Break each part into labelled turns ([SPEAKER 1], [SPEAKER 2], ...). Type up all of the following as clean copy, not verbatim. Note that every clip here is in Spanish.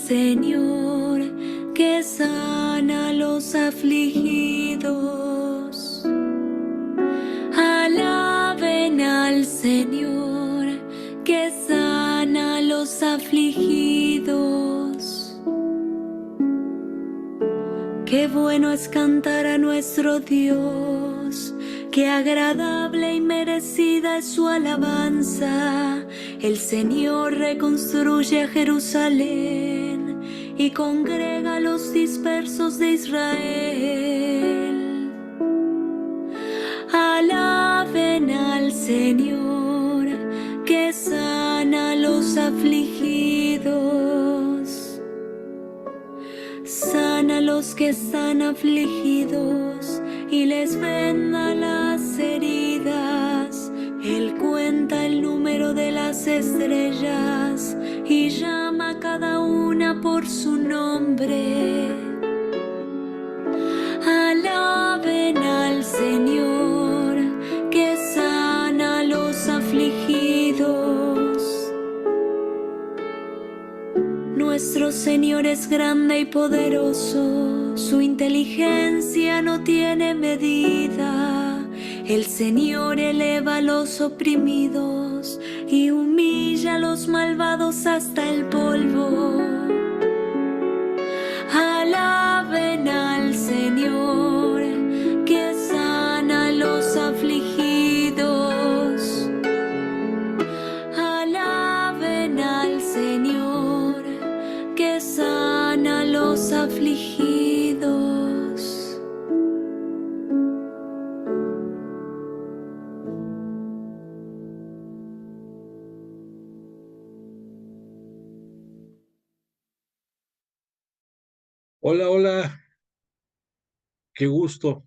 [SPEAKER 1] Señor, que sana a los afligidos. Alaben al Señor, que sana a los afligidos. Qué bueno es cantar a nuestro Dios, qué agradable y merecida es su alabanza. El Señor reconstruye a Jerusalén y congrega a los dispersos de Israel. Alaben al Señor, que sana a los afligidos. Sana a los que están afligidos y les venda las heridas. Él cuenta el número de las estrellas y llama a cada una por su nombre. Alaben al Señor, que sana a los afligidos. Nuestro Señor es grande y poderoso, su inteligencia no tiene medida. El Señor eleva a los oprimidos y humilla a los malvados hasta el polvo. Alaben al Señor, que sana a los afligidos. Alaben al Señor, que sana a los afligidos.
[SPEAKER 2] Hola, hola, qué gusto.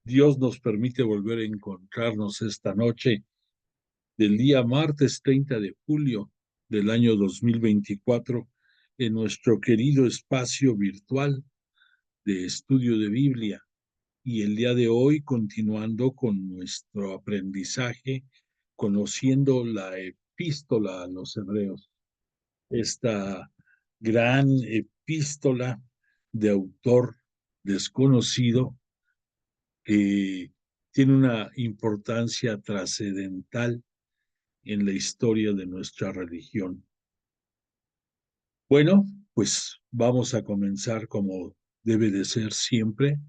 [SPEAKER 2] Dios nos permite volver a encontrarnos esta noche del día martes 30 de julio del año 2024 en nuestro querido espacio virtual de estudio de Biblia. Y el día de hoy continuando con nuestro aprendizaje, conociendo la epístola a los hebreos, esta gran epístola de autor desconocido que tiene una importancia trascendental en la historia de nuestra religión. Bueno, pues vamos a comenzar como debe de ser siempre,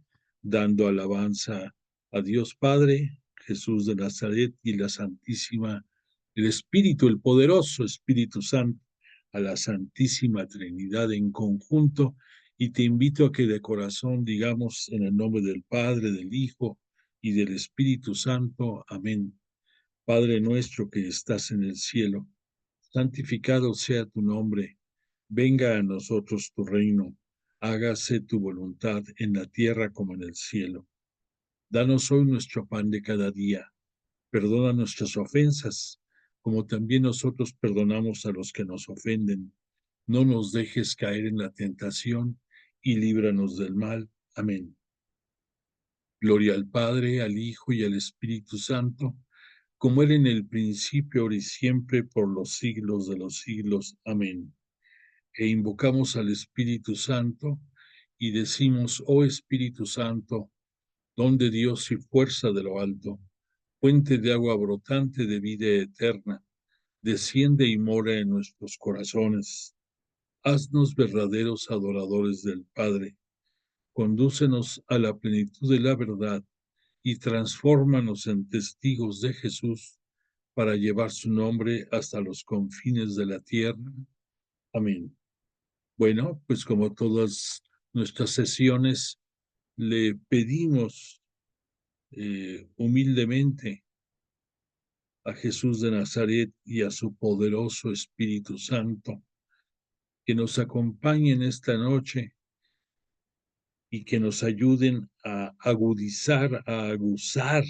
[SPEAKER 2] dando alabanza a Dios Padre, Jesús de Nazaret y la Santísima, el Espíritu, el poderoso Espíritu Santo, a la Santísima Trinidad en conjunto, y te invito a que de corazón digamos en el nombre del Padre, del Hijo y del Espíritu Santo. Amén. Padre nuestro que estás en el cielo, santificado sea tu nombre. Venga a nosotros tu reino, hágase tu voluntad en la tierra como en el cielo. Danos hoy nuestro pan de cada día. Perdona nuestras ofensas, como también nosotros perdonamos a los que nos ofenden. No nos dejes caer en la tentación y líbranos del mal. Amén. Gloria al Padre, al Hijo y al Espíritu Santo, como era en el principio, ahora y siempre, por los siglos de los siglos. Amén. E invocamos al Espíritu Santo y decimos: oh Espíritu Santo, don de Dios y fuerza de lo alto, fuente de agua brotante de vida eterna, desciende y mora en nuestros corazones. Haznos verdaderos adoradores del Padre, condúcenos a la plenitud de la verdad y transfórmanos en testigos de Jesús para llevar su nombre hasta los confines de la tierra. Amén. Bueno, pues como todas nuestras sesiones, le pedimos humildemente a Jesús de Nazaret y a su poderoso Espíritu Santo que nos acompañen esta noche y que nos ayuden a agudizar, a aguzar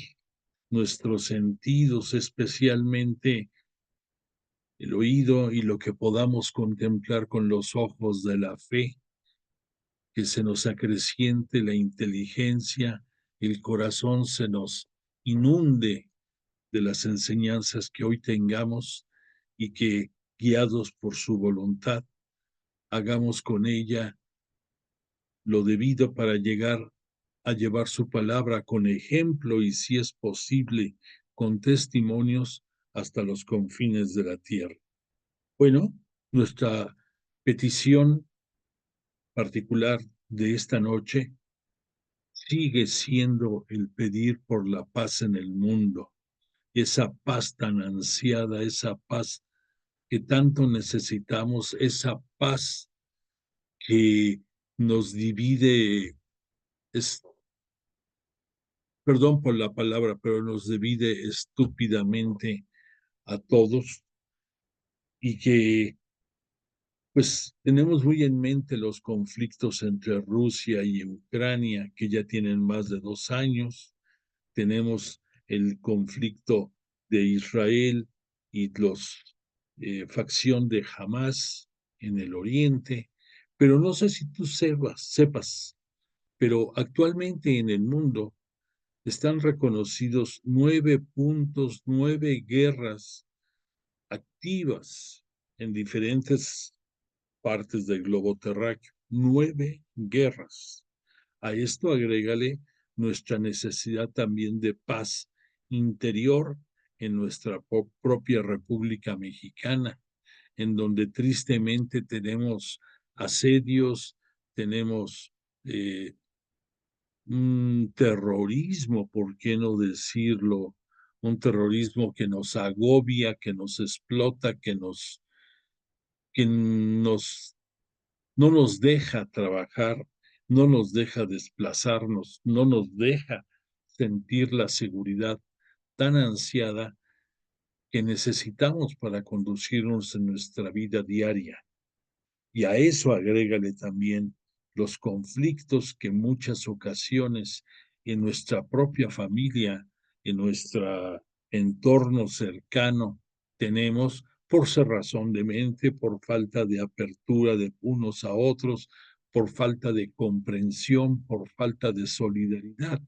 [SPEAKER 2] nuestros sentidos, especialmente el oído y lo que podamos contemplar con los ojos de la fe, que se nos acreciente la inteligencia, el corazón se nos inunde de las enseñanzas que hoy tengamos y que, guiados por su voluntad, hagamos con ella lo debido para llegar a llevar su palabra con ejemplo y, si es posible, con testimonios hasta los confines de la tierra. Bueno, nuestra petición particular de esta noche sigue siendo el pedir por la paz en el mundo, esa paz tan ansiada, esa paz que tanto necesitamos, esa paz que nos divide, perdón por la palabra, pero nos divide estúpidamente a todos, y que pues tenemos muy en mente los conflictos entre Rusia y Ucrania, que ya tienen más de 2 años. Tenemos el conflicto de Israel y los facción de Hamas en el oriente. Pero no sé si tú sepas, pero actualmente en el mundo están reconocidos 9 puntos, 9 guerras activas en diferentes partes del globo terráqueo. 9 guerras. A esto agrégale nuestra necesidad también de paz interior en nuestra propia República Mexicana, en donde tristemente tenemos asedios, tenemos un terrorismo, ¿por qué no decirlo? Un terrorismo que nos agobia, que nos explota, que no nos deja trabajar, no nos deja desplazarnos, no nos deja sentir la seguridad tan ansiada que necesitamos para conducirnos en nuestra vida diaria. Y a eso agrégale también los conflictos que en muchas ocasiones en nuestra propia familia, en nuestro entorno cercano, tenemos por cerrazón de mente, por falta de apertura de unos a otros, por falta de comprensión, por falta de solidaridad.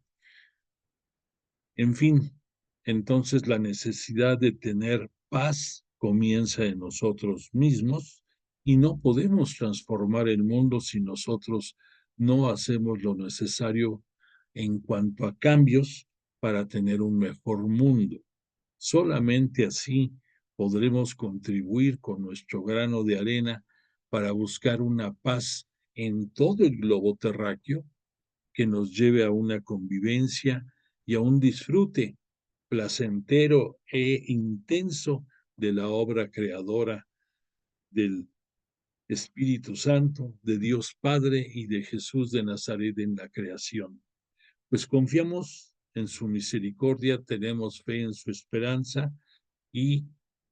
[SPEAKER 2] En fin, entonces la necesidad de tener paz comienza en nosotros mismos, y no podemos transformar el mundo si nosotros no hacemos lo necesario en cuanto a cambios para tener un mejor mundo. Solamente así podremos contribuir con nuestro grano de arena para buscar una paz en todo el globo terráqueo que nos lleve a una convivencia y a un disfrute placentero e intenso de la obra creadora del Espíritu Santo, de Dios Padre y de Jesús de Nazaret en la creación. Pues confiamos en su misericordia, tenemos fe en su esperanza y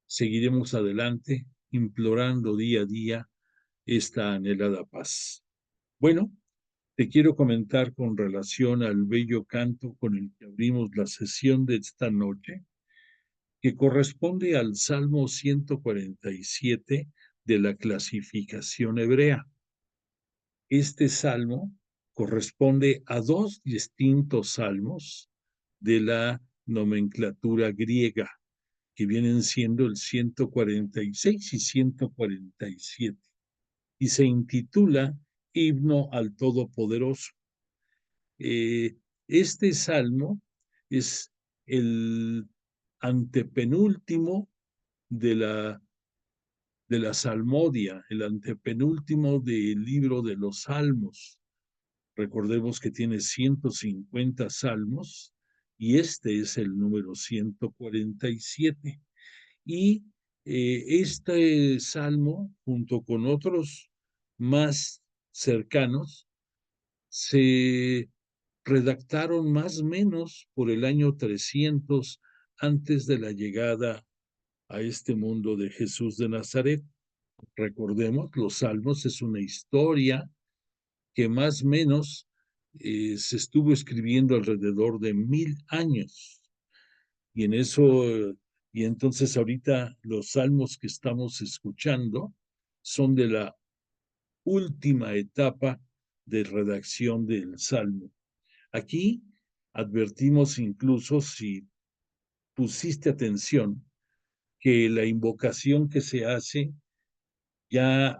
[SPEAKER 2] seguiremos adelante implorando día a día esta anhelada paz. Bueno, te quiero comentar con relación al bello canto con el que abrimos la sesión de esta noche, que corresponde al Salmo 147 de la clasificación hebrea. Este salmo corresponde a 2 distintos salmos de la nomenclatura griega, que vienen siendo el 146 y 147, y se intitula Himno al Todopoderoso. Este salmo es el antepenúltimo de la salmodia, el antepenúltimo del libro de los salmos. Recordemos que tiene 150 salmos y este es el número 147. Y este salmo, junto con otros más cercanos, se redactaron más o menos por el año 300 antes de la llegada a este mundo de Jesús de Nazaret. Recordemos, los Salmos es una historia que más o menos se estuvo escribiendo alrededor de 1000 años. Y en eso, y entonces ahorita los salmos que estamos escuchando son de la última etapa de redacción del salmo. Aquí advertimos, incluso si pusiste atención, que la invocación que se hace ya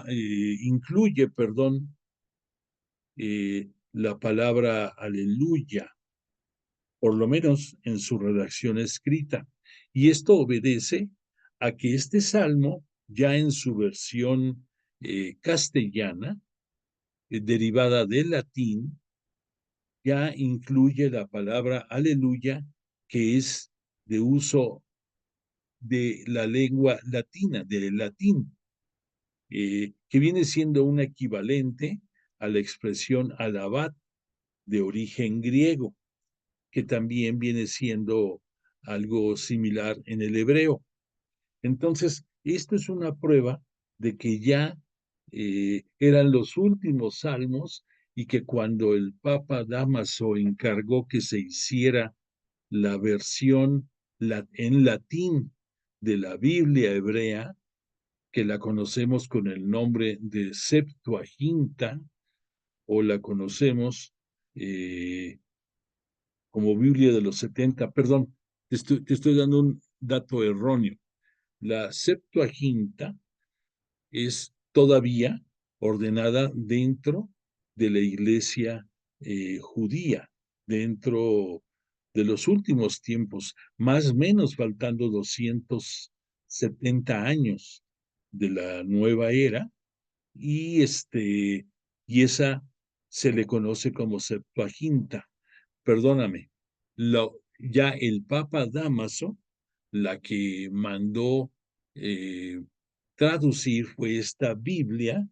[SPEAKER 2] incluye, perdón, la palabra aleluya, por lo menos en su redacción escrita. Y esto obedece a que este salmo, ya en su versión castellana, derivada del latín, ya incluye la palabra aleluya, que es de uso de la lengua latina, del latín, que viene siendo un equivalente a la expresión alabad de origen griego, que también viene siendo algo similar en el hebreo. Entonces, esto es una prueba de que ya eran los últimos salmos y que cuando el Papa Dámaso encargó que se hiciera la versión en latín de la Biblia hebrea, que la conocemos con el nombre de Septuaginta, o la conocemos como Biblia de los 70, perdón, te estoy dando un dato erróneo. La Septuaginta es todavía ordenada dentro de la iglesia judía, dentro de los últimos tiempos, más o menos faltando 270 años de la nueva era, y, y esa se le conoce como Septuaginta. Perdóname, ya el Papa Dámaso, la que mandó traducir fue esta Biblia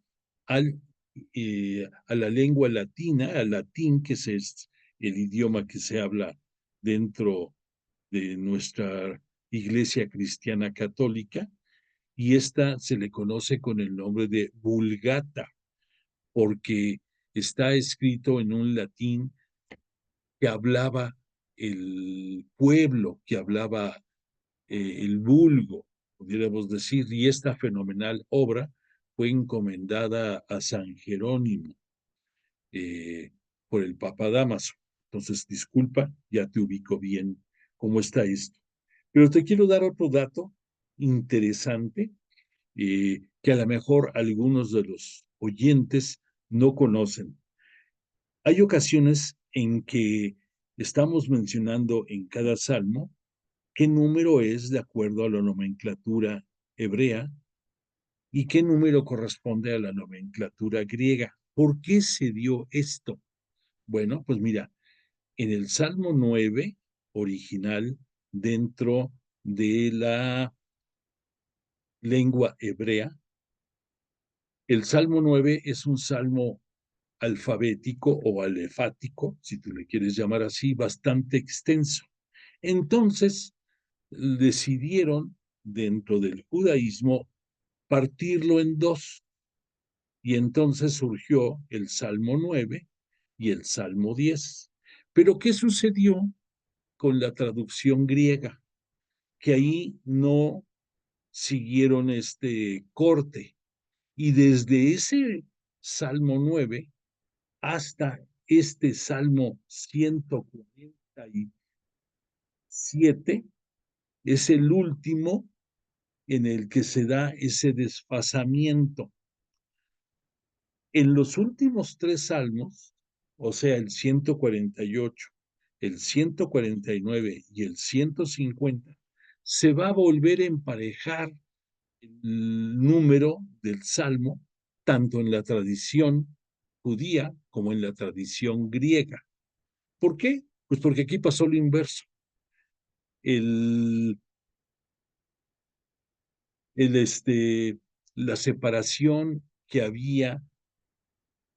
[SPEAKER 2] a la lengua latina, al latín, que es el idioma que se habla dentro de nuestra iglesia cristiana católica, y esta se le conoce con el nombre de Vulgata, porque está escrito en un latín que hablaba el pueblo, que hablaba el vulgo, pudiéramos decir, y esta fenomenal obra fue encomendada a San Jerónimo eh, por el Papa Dámaso. Entonces, disculpa, ya te ubico bien cómo está esto. Pero te quiero dar otro dato interesante que a lo mejor algunos de los oyentes no conocen. Hay ocasiones en que estamos mencionando en cada salmo qué número es de acuerdo a la nomenclatura hebrea y qué número corresponde a la nomenclatura griega. ¿Por qué se dio esto? Bueno, pues mira, en el Salmo 9 original, dentro de la lengua hebrea, el Salmo 9 es un salmo alfabético o alefático, si tú le quieres llamar así, bastante extenso. Entonces, decidieron dentro del judaísmo partirlo en dos, y entonces surgió el Salmo 9 y el Salmo 10. Pero ¿qué sucedió con la traducción griega? Que ahí no siguieron este corte, y desde ese Salmo 9 hasta este Salmo 147 es el último en el que se da ese desfasamiento. En los últimos tres salmos, o sea, el 148, el 149 y el 150, se va a volver a emparejar el número del salmo, tanto en la tradición judía como en la tradición griega. ¿Por qué? Pues porque aquí pasó lo inverso. El, la separación que había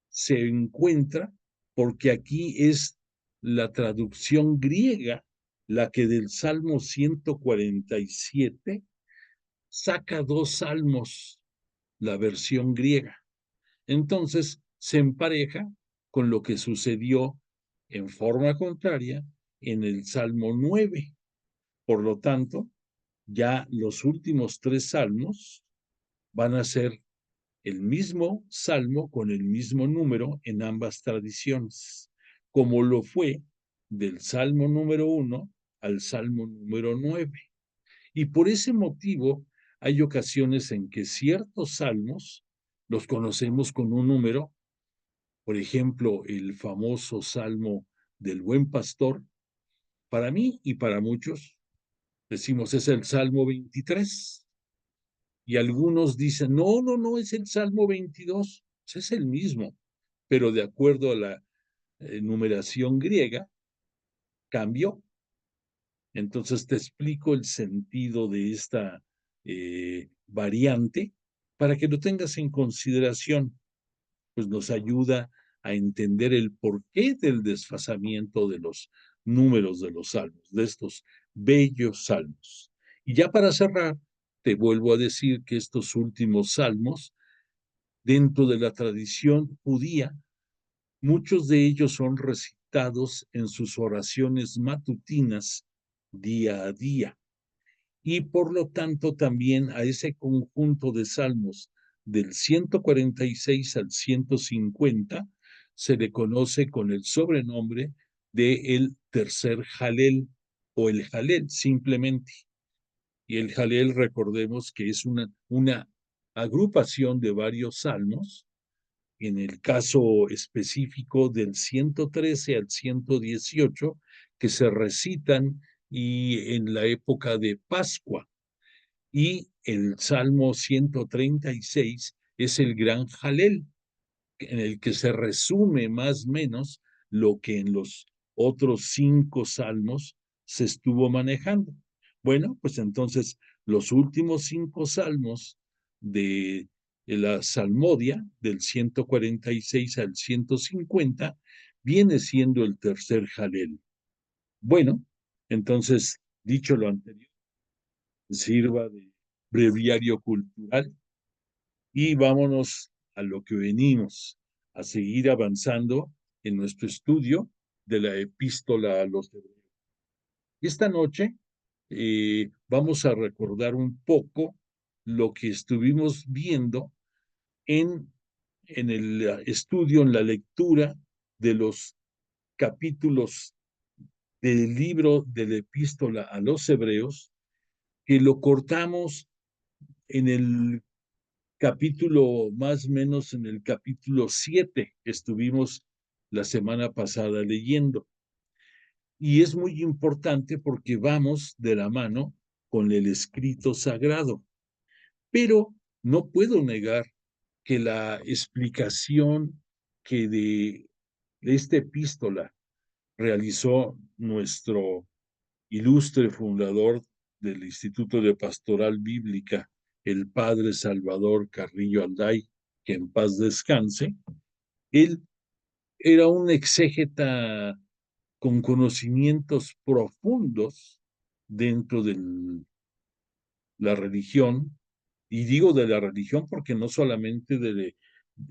[SPEAKER 2] se encuentra porque aquí es la traducción griega la que del Salmo 147 saca dos salmos, la versión griega. Entonces se empareja con lo que sucedió en forma contraria en el Salmo 9. Por lo tanto, ya los últimos tres salmos van a ser el mismo salmo con el mismo número en ambas tradiciones, como lo fue del Salmo número 1 al Salmo número 9. Y por ese motivo hay ocasiones en que ciertos salmos los conocemos con un número, por ejemplo, el famoso Salmo del Buen Pastor, para mí y para muchos, decimos es el Salmo 23, y algunos dicen, no, no, no, es el Salmo 22, pues es el mismo, pero de acuerdo a la numeración griega, cambió. Entonces te explico el sentido de esta variante para que lo tengas en consideración, pues nos ayuda a entender el porqué del desfasamiento de los números de los salmos, de estos bellos salmos. Y ya para cerrar, te vuelvo a decir que estos últimos salmos, dentro de la tradición judía, muchos de ellos son recitados en sus oraciones matutinas día a día. Y por lo tanto también a ese conjunto de salmos del 146 al 150 se le conoce con el sobrenombre de el tercer Jalel o el Jalel simplemente. Y el Jalel, recordemos que es una agrupación de varios salmos, en el caso específico del 113 al 118, que se recitan y en la época de Pascua. Y el Salmo 136 es el gran Jalel, en el que se resume más o menos lo que en los otros 5 salmos se estuvo manejando. Bueno, pues entonces los últimos 5 salmos de la Salmodia, del 146 al 150, viene siendo el tercer Jalel. Bueno, entonces, dicho lo anterior, sirva de breviario cultural y vámonos a lo que venimos, a seguir avanzando en nuestro estudio de la epístola a los hebreos. Esta noche vamos a recordar un poco lo que estuvimos viendo en, en el estudio, en la lectura de los capítulos del libro de la epístola a los hebreos, que lo cortamos en el capítulo, más o menos en el capítulo 7, estuvimos la semana pasada leyendo. Y es muy importante porque vamos de la mano con el escrito sagrado. Pero no puedo negar que la explicación que de esta epístola realizó nuestro ilustre fundador del Instituto de Pastoral Bíblica, el padre Salvador Carrillo Alday, que en paz descanse, él era un exégeta con conocimientos profundos dentro de la religión, y digo de la religión porque no solamente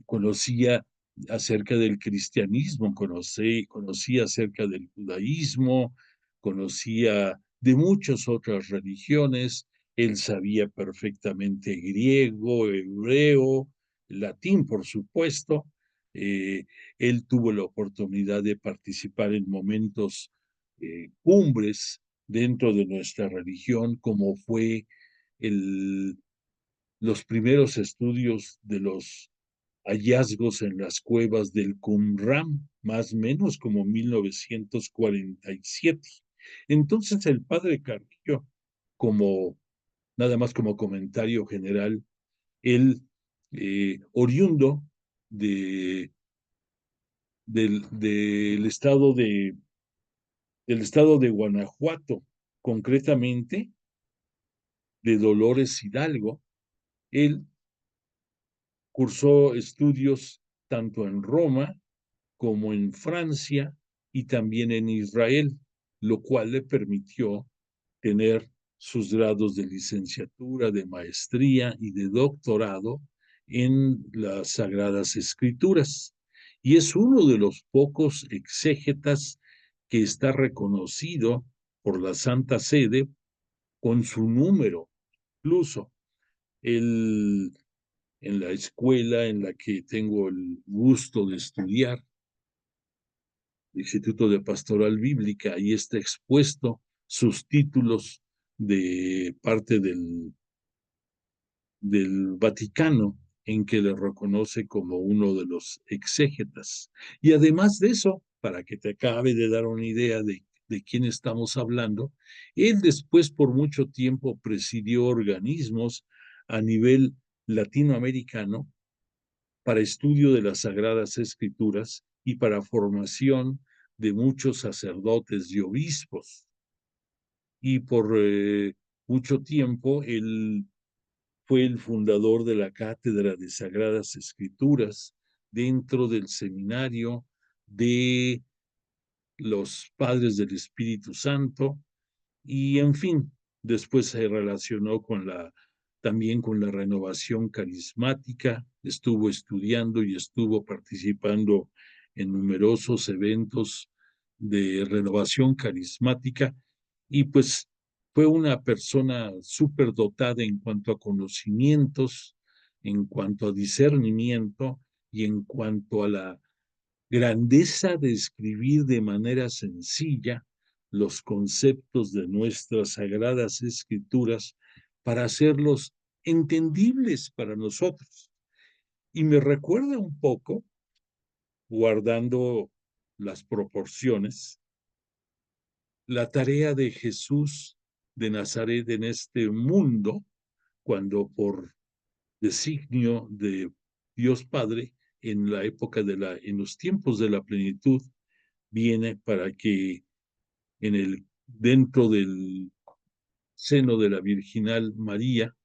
[SPEAKER 2] conocía acerca del cristianismo, conocía acerca del judaísmo, conocía de muchas otras religiones, él sabía perfectamente griego, hebreo, latín, por supuesto. eh, Él tuvo la oportunidad de participar en momentos cumbres dentro de nuestra religión, como fue el, los primeros estudios de los hallazgos en las cuevas del Qumran, más o menos como 1947. Entonces el padre Carrillo, como nada más como comentario general, él oriundo de, del del estado de Guanajuato, concretamente de Dolores Hidalgo, él cursó estudios tanto en Roma como en Francia y también en Israel, lo cual le permitió tener sus grados de licenciatura, de maestría y de doctorado en las Sagradas Escrituras. Y es uno de los pocos exégetas que está reconocido por la Santa Sede con su número. Incluso el en la escuela en la que tengo el gusto de estudiar, el Instituto de Pastoral Bíblica, ahí está expuesto sus títulos de parte del Vaticano, en que le reconoce como uno de los exégetas. Y además de eso, para que te acabe de dar una idea de quién estamos hablando, él después por mucho tiempo presidió organismos a nivel latinoamericano para estudio de las Sagradas Escrituras y para formación de muchos sacerdotes y obispos. Y por mucho tiempo él fue el fundador de la Cátedra de Sagradas Escrituras dentro del seminario de los Padres del Espíritu Santo y, en fin, después se relacionó también con la renovación carismática, estuvo estudiando y estuvo participando en numerosos eventos de renovación carismática y pues fue una persona súper dotada en cuanto a conocimientos, en cuanto a discernimiento y en cuanto a la grandeza de escribir de manera sencilla los conceptos de nuestras sagradas escrituras para hacerlos entendibles para nosotros. Y me recuerda un poco, guardando las proporciones, la tarea de Jesús de Nazaret en este mundo, cuando por designio de Dios Padre, en la época en los tiempos de la plenitud, viene para que dentro del seno de la Virginal María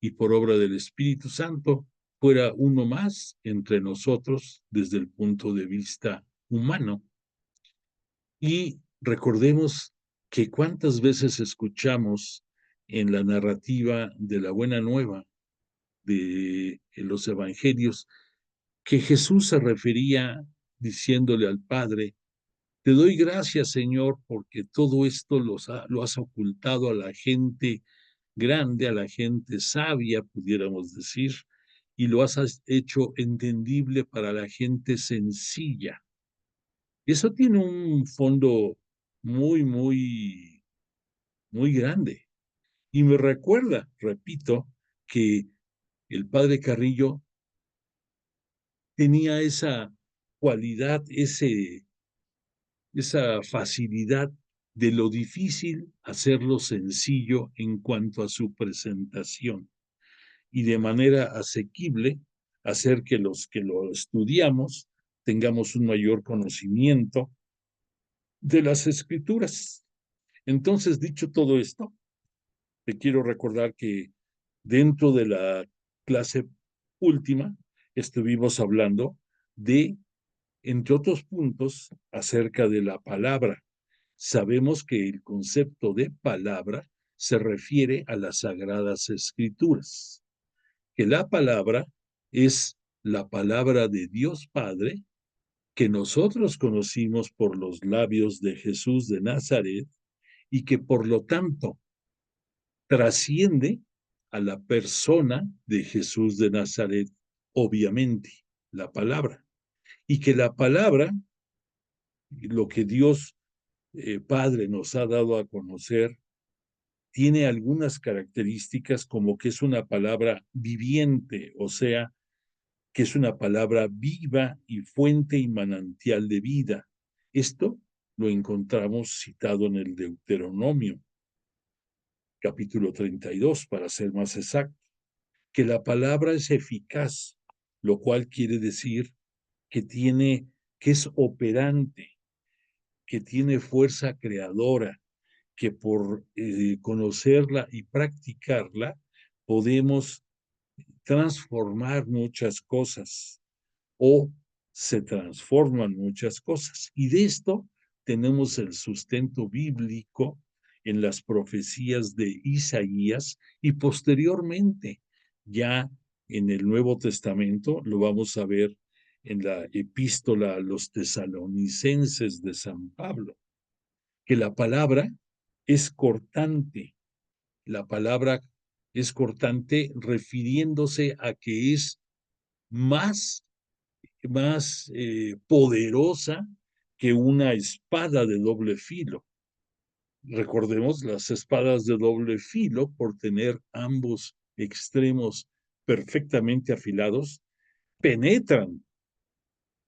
[SPEAKER 2] y por obra del Espíritu Santo, fuera uno más entre nosotros desde el punto de vista humano. Y recordemos que cuántas veces escuchamos en la narrativa de la Buena Nueva de los Evangelios que Jesús se refería diciéndole al Padre: te doy gracias, Señor, porque todo esto lo has ocultado a la gente grande, a la gente sabia, pudiéramos decir, y lo has hecho entendible para la gente sencilla. Eso tiene un fondo muy, muy, muy grande. Y me recuerda, repito, que el padre Carrillo tenía esa cualidad, esa facilidad de lo difícil hacerlo sencillo en cuanto a su presentación y de manera asequible hacer que los que lo estudiamos tengamos un mayor conocimiento de las escrituras. Entonces, dicho todo esto, te quiero recordar que dentro de la clase última estuvimos hablando de, entre otros puntos, acerca de la palabra. Sabemos que el concepto de palabra se refiere a las sagradas escrituras, que la palabra es la palabra de Dios Padre que nosotros conocimos por los labios de Jesús de Nazaret y que por lo tanto trasciende a la persona de Jesús de Nazaret, obviamente, la palabra. Y que la palabra, lo que Dios Padre nos ha dado a conocer, tiene algunas características como que es una palabra viviente, o sea, que es una palabra viva y fuente y manantial de vida. Esto lo encontramos citado en el Deuteronomio, capítulo 32, para ser más exacto, que la palabra es eficaz, lo cual quiere decir que es operante, que tiene fuerza creadora, que por conocerla y practicarla podemos transformar muchas cosas o se transforman muchas cosas. Y de esto tenemos el sustento bíblico en las profecías de Isaías y posteriormente ya en el Nuevo Testamento lo vamos a ver en la epístola a los tesalonicenses de San Pablo, que la palabra es cortante. La palabra es cortante refiriéndose a que es más poderosa que una espada de doble filo. Recordemos las espadas de doble filo por tener ambos extremos perfectamente afilados, penetran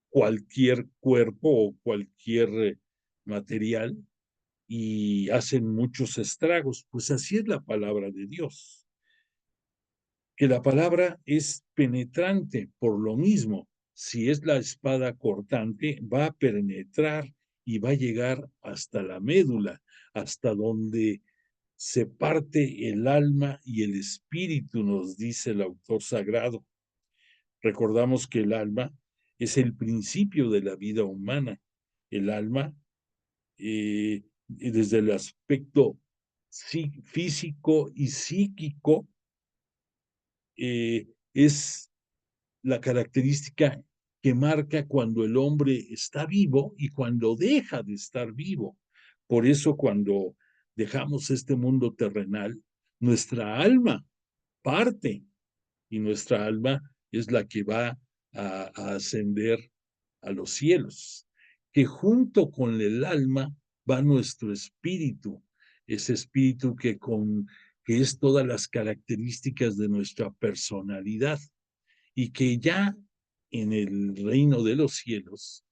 [SPEAKER 2] cualquier cuerpo o cualquier material y hacen muchos estragos. Pues así es la palabra de Dios, que la palabra es penetrante por lo mismo. Si es la espada cortante, va a penetrar y va a llegar hasta la médula, hasta donde se parte el alma y el espíritu, nos dice el autor sagrado. Recordamos que el alma es el principio de la vida humana. El alma, desde el aspecto físico y psíquico, es la característica que marca cuando el hombre está vivo y cuando deja de estar vivo. Por eso cuando dejamos este mundo terrenal, nuestra alma parte y nuestra alma es la que va a ascender a los cielos, que junto con el alma va nuestro espíritu, ese espíritu que es todas las características de nuestra personalidad y que ya en el reino de los cielos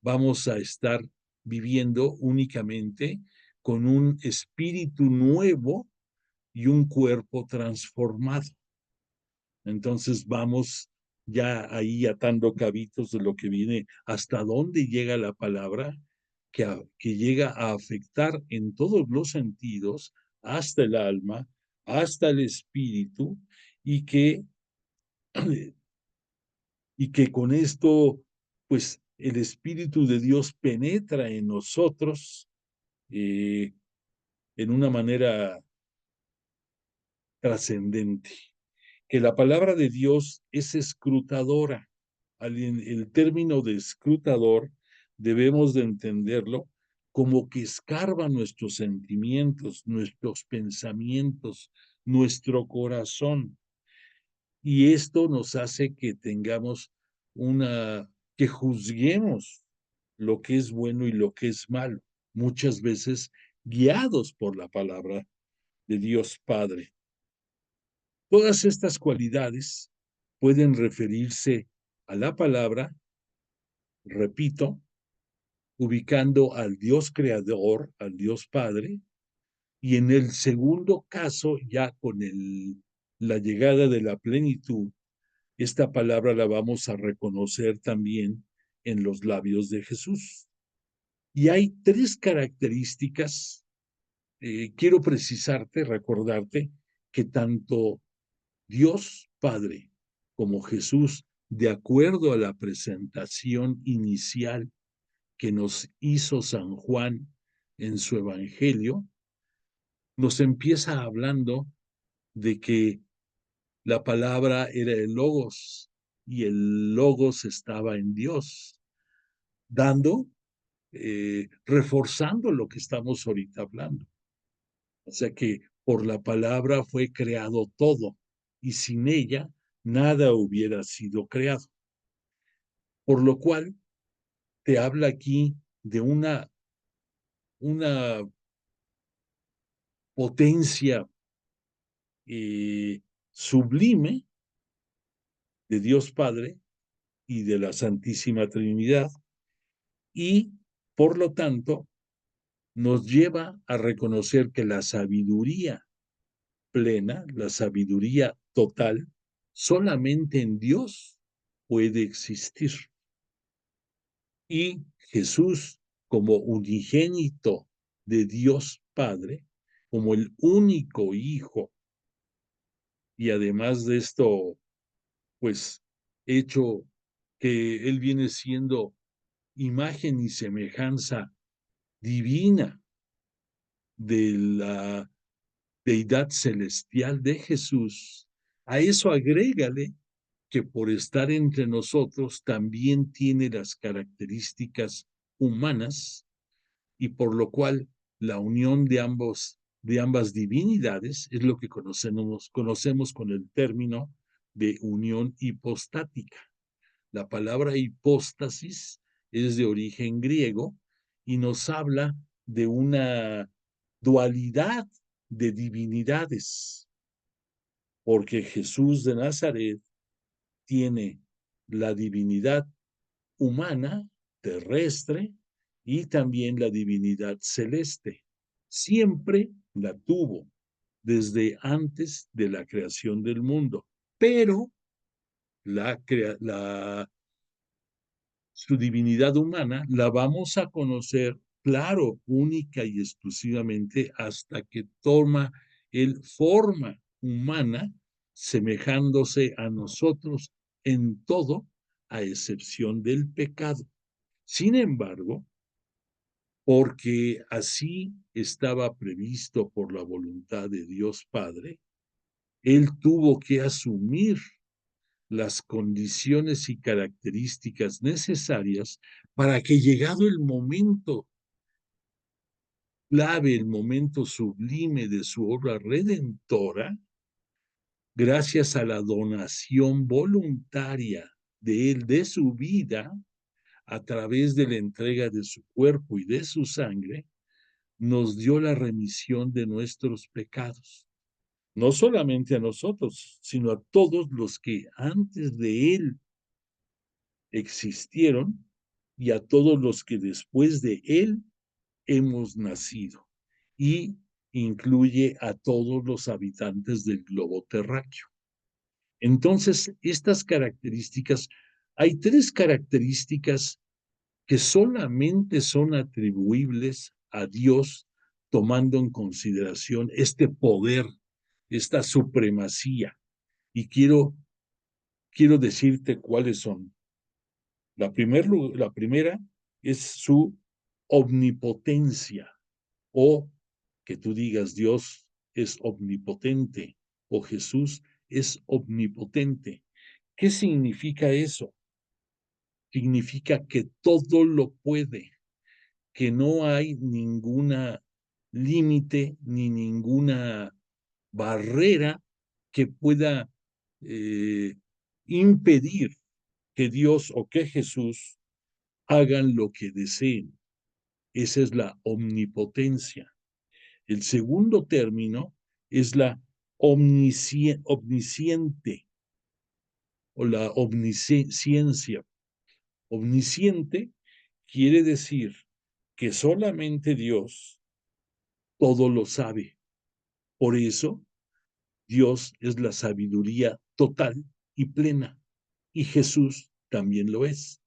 [SPEAKER 2] vamos a estar viviendo únicamente con un espíritu nuevo y un cuerpo transformado. Entonces vamos ya ahí atando cabitos de lo que viene, hasta dónde llega la palabra, que llega a afectar en todos los sentidos, hasta el alma, hasta el espíritu, y que, y que con esto, pues el Espíritu de Dios penetra en nosotros en una manera trascendente. Que la palabra de Dios es escrutadora. El término de escrutador debemos de entenderlo como que escarba nuestros sentimientos, nuestros pensamientos, nuestro corazón. Y esto nos hace que tengamos que juzguemos lo que es bueno y lo que es malo, muchas veces guiados por la palabra de Dios Padre. Todas estas cualidades pueden referirse a la palabra, repito, ubicando al Dios creador, al Dios Padre, y en el segundo caso, ya con la llegada de la plenitud, esta palabra la vamos a reconocer también en los labios de Jesús. Y hay tres características, quiero precisarte, recordarte, que tanto Dios Padre como Jesús, de acuerdo a la presentación inicial que nos hizo San Juan en su Evangelio, nos empieza hablando de que la palabra era el Logos y el Logos estaba en Dios, reforzando lo que estamos ahorita hablando. O sea que por la palabra fue creado todo y sin ella nada hubiera sido creado. Por lo cual te habla aquí de una potencia sublime de Dios Padre y de la Santísima Trinidad, y por lo tanto nos lleva a reconocer que la sabiduría plena, la sabiduría total, solamente en Dios puede existir. Y Jesús, como unigénito de Dios Padre, como el único Hijo, y además de esto, pues hecho que Él viene siendo imagen y semejanza divina de la deidad celestial de Jesús, a eso agrégale que por estar entre nosotros también tiene las características humanas y por lo cual la unión de ambas divinidades es lo que conocemos con el término de unión hipostática. La palabra hipóstasis es de origen griego y nos habla de una dualidad de divinidades. porque Jesús de Nazaret tiene la divinidad humana, terrestre, y también la divinidad celeste. Siempre la tuvo desde antes de la creación del mundo, pero su divinidad humana la vamos a conocer, claro, única y exclusivamente hasta que toma el forma humana, semejándose a nosotros en todo, a excepción del pecado. Sin embargo, porque así estaba previsto por la voluntad de Dios Padre, Él tuvo que asumir las condiciones y características necesarias para que llegado el momento clave, el momento sublime de su obra redentora, gracias a la donación voluntaria de él, de su vida, a través de la entrega de su cuerpo y de su sangre, nos dio la remisión de nuestros pecados. No solamente a nosotros, sino a todos los que antes de él existieron y a todos los que después de él hemos nacido. Y incluye a todos los habitantes del globo terráqueo. Entonces, estas características, hay tres características que solamente son atribuibles a Dios, tomando en consideración este poder, esta supremacía. Y quiero decirte cuáles son. La primera es su omnipotencia, o que tú digas Dios es omnipotente o Jesús es omnipotente. ¿Qué significa eso? Significa que todo lo puede, que no hay ninguna límite ni ninguna barrera que pueda impedir que Dios o que Jesús hagan lo que deseen. Esa es la omnipotencia. El segundo término es la omnisciente o la omnisciencia. Omnisciente quiere decir que solamente Dios todo lo sabe. Por eso, Dios es la sabiduría total y plena, y Jesús también lo es.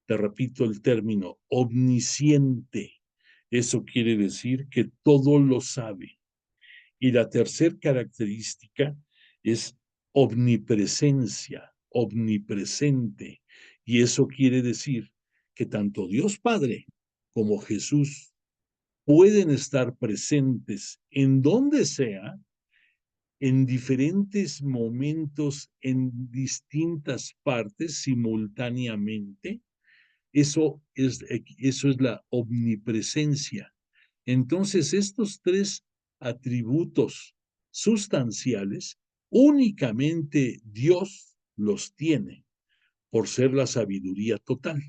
[SPEAKER 2] Te repito el término, omnisciente. Eso quiere decir que todo lo sabe. Y la tercera característica es omnipresencia, omnipresente. Y eso quiere decir que tanto Dios Padre como Jesús pueden estar presentes en donde sea, en diferentes momentos, en distintas partes simultáneamente. Eso es la omnipresencia. Entonces, estos tres atributos sustanciales, únicamente Dios los tiene por ser la sabiduría total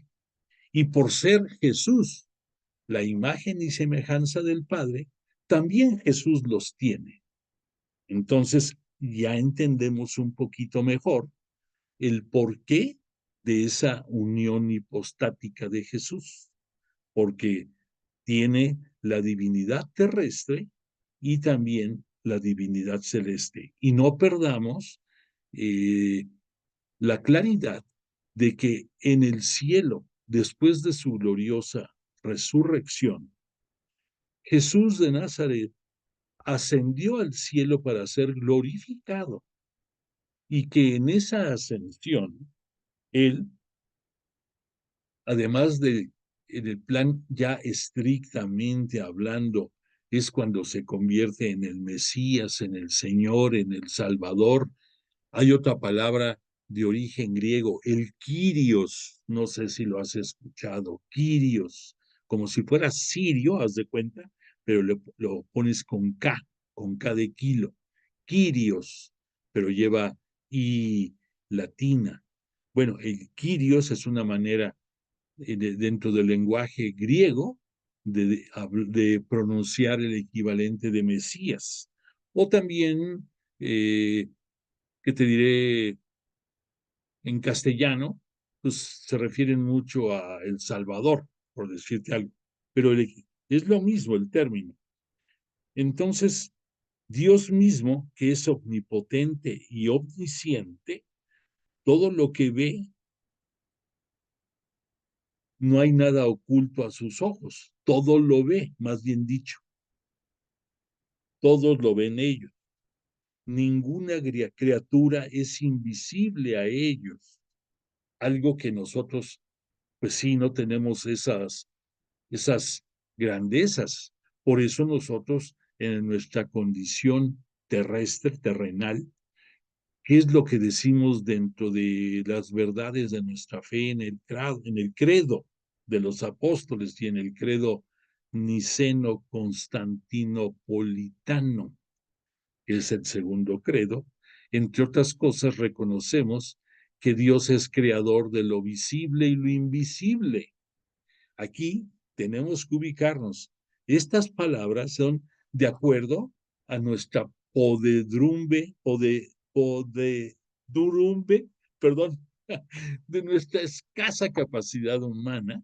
[SPEAKER 2] y por ser Jesús, la imagen y semejanza del Padre, también Jesús los tiene. Entonces, ya entendemos un poquito mejor el porqué de esa unión hipostática de Jesús, porque tiene la divinidad terrestre y también la divinidad celeste. Y no perdamos la claridad de que en el cielo, después de su gloriosa resurrección, Jesús de Nazaret ascendió al cielo para ser glorificado y que en esa ascensión, él, además de en el plan ya estrictamente hablando, es cuando se convierte en el Mesías, en el Señor, en el Salvador. Hay otra palabra de origen griego, el Kyrios, no sé si lo has escuchado, Kyrios, como si fuera sirio, haz de cuenta, pero lo pones con K de kilo, Kyrios, pero lleva I latina. Bueno, el Kyrios es una manera dentro del lenguaje griego de pronunciar el equivalente de Mesías. O también ¿qué te diré? En castellano, pues se refieren mucho a El Salvador, por decirte algo, pero es lo mismo el término. Entonces, Dios mismo, que es omnipotente y omnisciente, todo lo que ve, no hay nada oculto a sus ojos, todo lo ve, más bien dicho, todos lo ven ellos. Ninguna criatura es invisible a ellos, algo que nosotros, pues sí, no tenemos esas grandezas. Por eso nosotros, en nuestra condición terrestre, terrenal, ¿qué es lo que decimos dentro de las verdades de nuestra fe en el credo de los apóstoles y en el credo niceno-constantinopolitano, que es el segundo credo? Entre otras cosas, reconocemos que Dios es creador de lo visible y lo invisible. Aquí tenemos que ubicarnos. Estas palabras son de acuerdo a nuestra podedumbre, perdón, de nuestra escasa capacidad humana.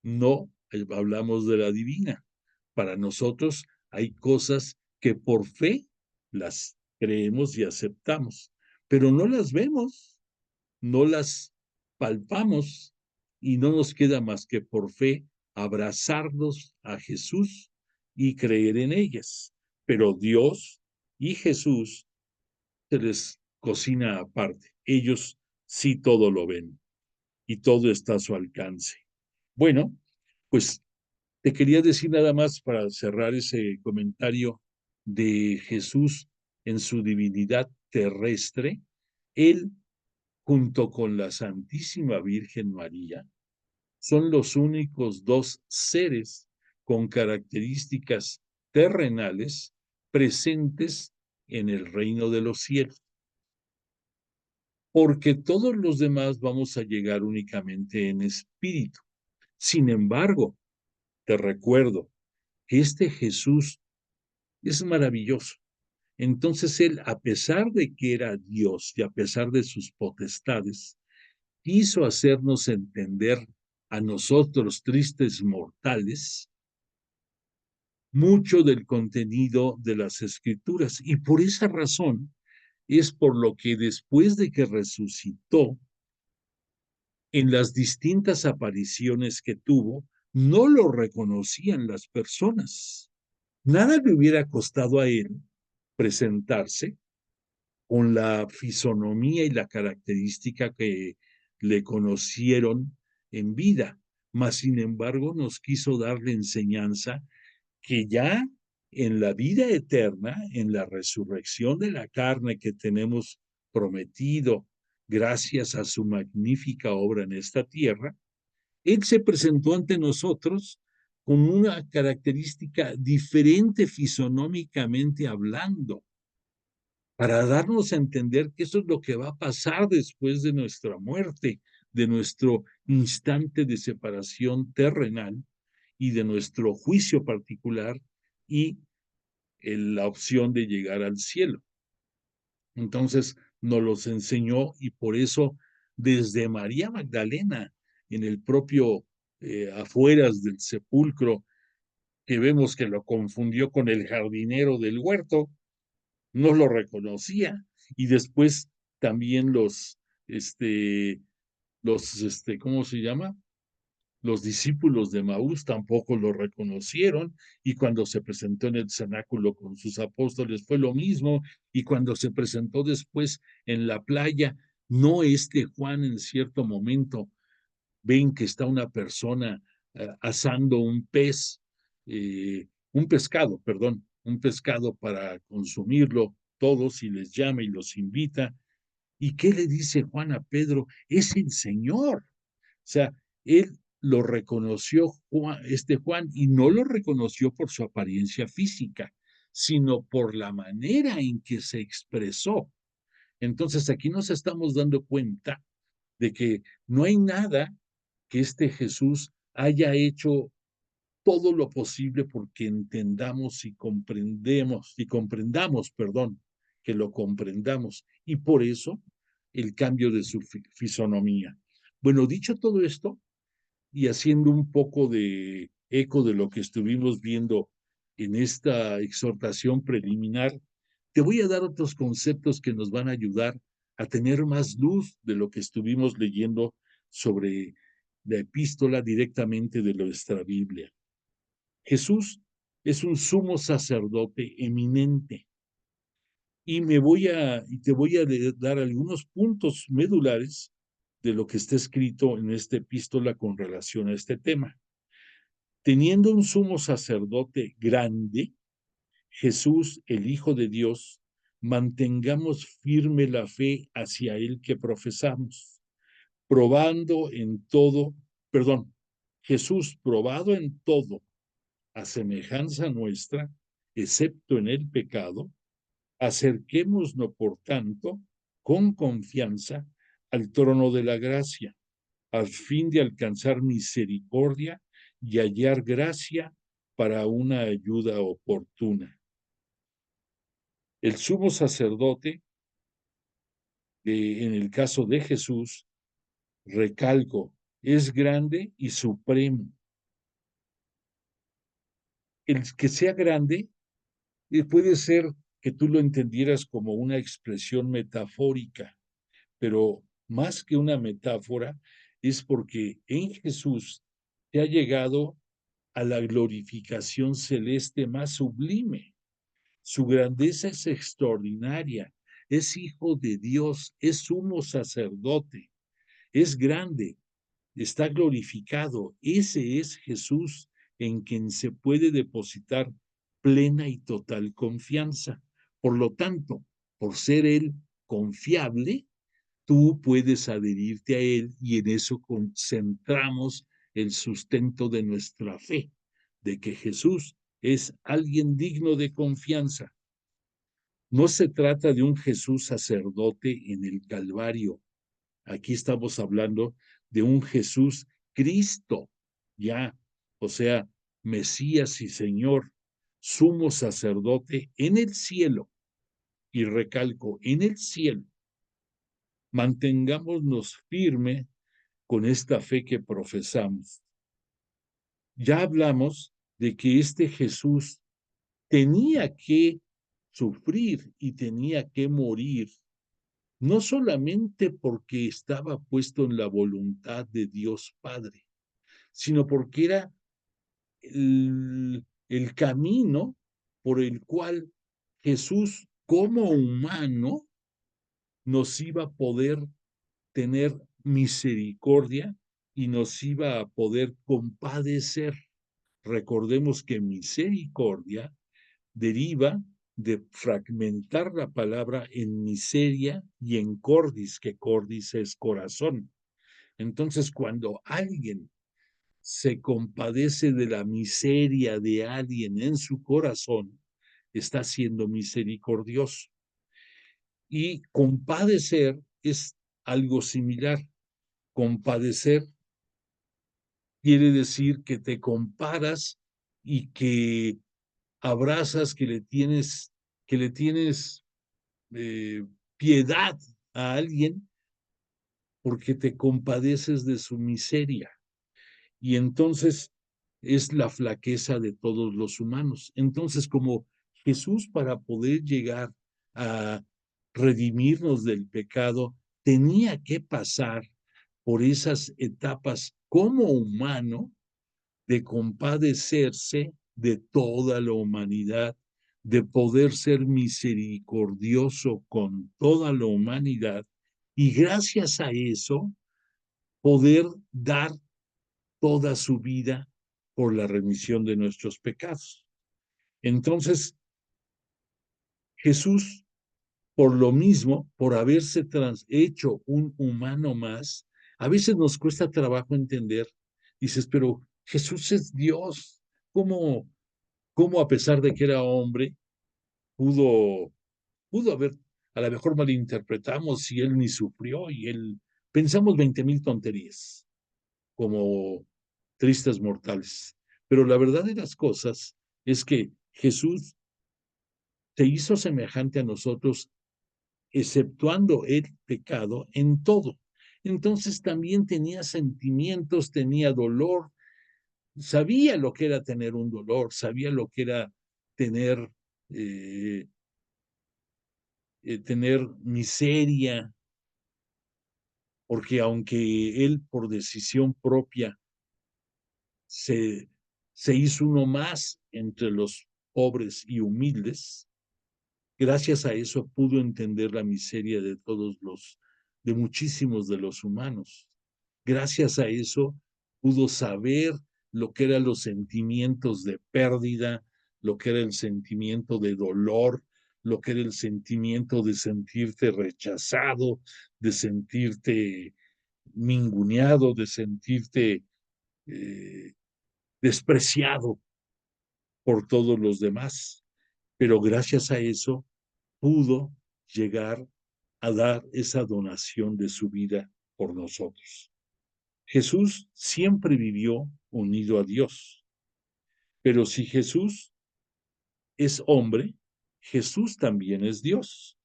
[SPEAKER 2] No hablamos de la divina. Para nosotros hay cosas que por fe las creemos y aceptamos, pero no las vemos, no las palpamos y no nos queda más que por fe abrazarnos a Jesús y creer en ellas. Pero Dios y Jesús se les cocina aparte. Ellos sí todo lo ven y todo está a su alcance. Bueno, pues te quería decir nada más para cerrar ese comentario de Jesús en su divinidad terrestre. Él, junto con la Santísima Virgen María, son los únicos dos seres con características terrenales presentes en el reino de los cielos, porque todos los demás vamos a llegar únicamente en espíritu. Sin embargo, te recuerdo que este Jesús es maravilloso. Entonces él, a pesar de que era Dios y a pesar de sus potestades, quiso hacernos entender a nosotros, tristes mortales, mucho del contenido de las escrituras. Y por esa razón es por lo que después de que resucitó, en las distintas apariciones que tuvo, no lo reconocían las personas. Nada le hubiera costado a él presentarse con la fisonomía y la característica que le conocieron en vida, mas sin embargo nos quiso dar la enseñanza que ya en la vida eterna, en la resurrección de la carne que tenemos prometido gracias a su magnífica obra en esta tierra, Él se presentó ante nosotros con una característica diferente fisonómicamente hablando, para darnos a entender que eso es lo que va a pasar después de nuestra muerte, de nuestro instante de separación terrenal y de nuestro juicio particular y la opción de llegar al cielo. Entonces nos los enseñó y por eso desde María Magdalena, en el propio afueras del sepulcro, que vemos que lo confundió con el jardinero del huerto, no lo reconocía y después también ¿cómo se llama? Los discípulos de Maús tampoco lo reconocieron y cuando se presentó en el cenáculo con sus apóstoles fue lo mismo y cuando se presentó después en la playa, no Juan en cierto momento ven que está una persona asando un pescado, perdón, un pescado para consumirlo todos y les llama y los invita. ¿Y qué le dice Juan a Pedro? Es el Señor. O sea, él lo reconoció Juan y no lo reconoció por su apariencia física, sino por la manera en que se expresó. Entonces aquí nos estamos dando cuenta de que no hay nada que este Jesús haya hecho todo lo posible porque entendamos y comprendamos, perdón, que lo comprendamos. Y por eso el cambio de su fisonomía. Bueno, dicho todo esto, y haciendo un poco de eco de lo que estuvimos viendo en esta exhortación preliminar, te voy a dar otros conceptos que nos van a ayudar a tener más luz de lo que estuvimos leyendo sobre la epístola directamente de nuestra Biblia. Jesús es un sumo sacerdote eminente y te voy a dar algunos puntos medulares de lo que está escrito en esta epístola con relación a este tema. Teniendo un sumo sacerdote grande, Jesús, el Hijo de Dios, mantengamos firme la fe hacia Él que profesamos, probando en todo, perdón, Jesús probado en todo, a semejanza nuestra, excepto en el pecado, acerquémonos, por tanto, con confianza al trono de la gracia, al fin de alcanzar misericordia y hallar gracia para una ayuda oportuna. El sumo sacerdote, en el caso de Jesús, recalco, es grande y supremo. El que sea grande puede ser que tú lo entendieras como una expresión metafórica, pero más que una metáfora, es porque en Jesús te ha llegado a la glorificación celeste más sublime. Su grandeza es extraordinaria, es hijo de Dios, es sumo sacerdote, es grande, está glorificado. Ese es Jesús en quien se puede depositar plena y total confianza. Por lo tanto, por ser Él confiable, tú puedes adherirte a Él y en eso concentramos el sustento de nuestra fe, de que Jesús es alguien digno de confianza. No se trata de un Jesús sacerdote en el Calvario. Aquí estamos hablando de un Jesús Cristo, ya, o sea, Mesías y Señor, sumo sacerdote en el cielo. Y recalco, en el cielo. Mantengámonos firme con esta fe que profesamos. Ya hablamos de que este Jesús tenía que sufrir y tenía que morir, no solamente porque estaba puesto en la voluntad de Dios Padre, sino porque era el camino por el cual Jesús como humano nos iba a poder tener misericordia y nos iba a poder compadecer. Recordemos que misericordia deriva de fragmentar la palabra en miseria y en cordis, que cordis es corazón. Entonces, cuando alguien se compadece de la miseria de alguien en su corazón, está siendo misericordioso. Y compadecer es algo similar. Compadecer quiere decir que te comparas y que abrazas, que le tienes piedad a alguien porque te compadeces de su miseria. Y entonces es la flaqueza de todos los humanos. Entonces, como Jesús, para poder llegar a redimirnos del pecado, tenía que pasar por esas etapas como humano de compadecerse de toda la humanidad, de poder ser misericordioso con toda la humanidad y gracias a eso poder dar toda su vida por la remisión de nuestros pecados. Entonces, Jesús, por lo mismo, por haberse hecho un humano más, a veces nos cuesta trabajo entender, dices, pero Jesús es Dios, ¿cómo a pesar de que era hombre, pudo haber, a lo mejor malinterpretamos si él ni sufrió y él, pensamos 20,000 tonterías, como tristes mortales. Pero la verdad de las cosas es que Jesús se hizo semejante a nosotros, exceptuando el pecado en todo. Entonces también tenía sentimientos, tenía dolor, sabía lo que era tener un dolor, sabía lo que era tener, tener miseria, porque aunque él por decisión propia se, se hizo uno más entre los pobres y humildes, gracias a eso pudo entender la miseria de de muchísimos de los humanos. Gracias a eso pudo saber lo que eran los sentimientos de pérdida, lo que era el sentimiento de dolor, lo que era el sentimiento de sentirte rechazado, de sentirte ninguneado, de sentirte eh, despreciado por todos los demás. Pero gracias a eso pudo llegar a dar esa donación de su vida por nosotros. Jesús siempre vivió unido a Dios, pero si Jesús es hombre, Jesús también es Dios.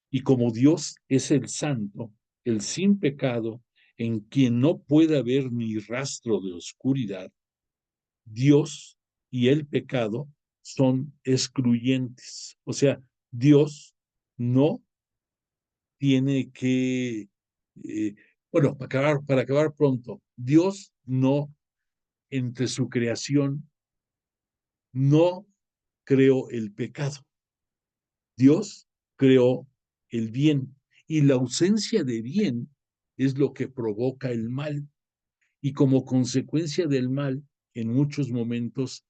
[SPEAKER 2] Y como Dios es el santo, el sin pecado, en quien no puede haber ni rastro de oscuridad, Dios y el pecado son excluyentes. O sea, Dios no tiene que, bueno, para acabar pronto, Dios no, entre su creación, no creó el pecado. Dios creó el bien y la ausencia de bien es lo que provoca el mal. Y como consecuencia del mal, en muchos momentos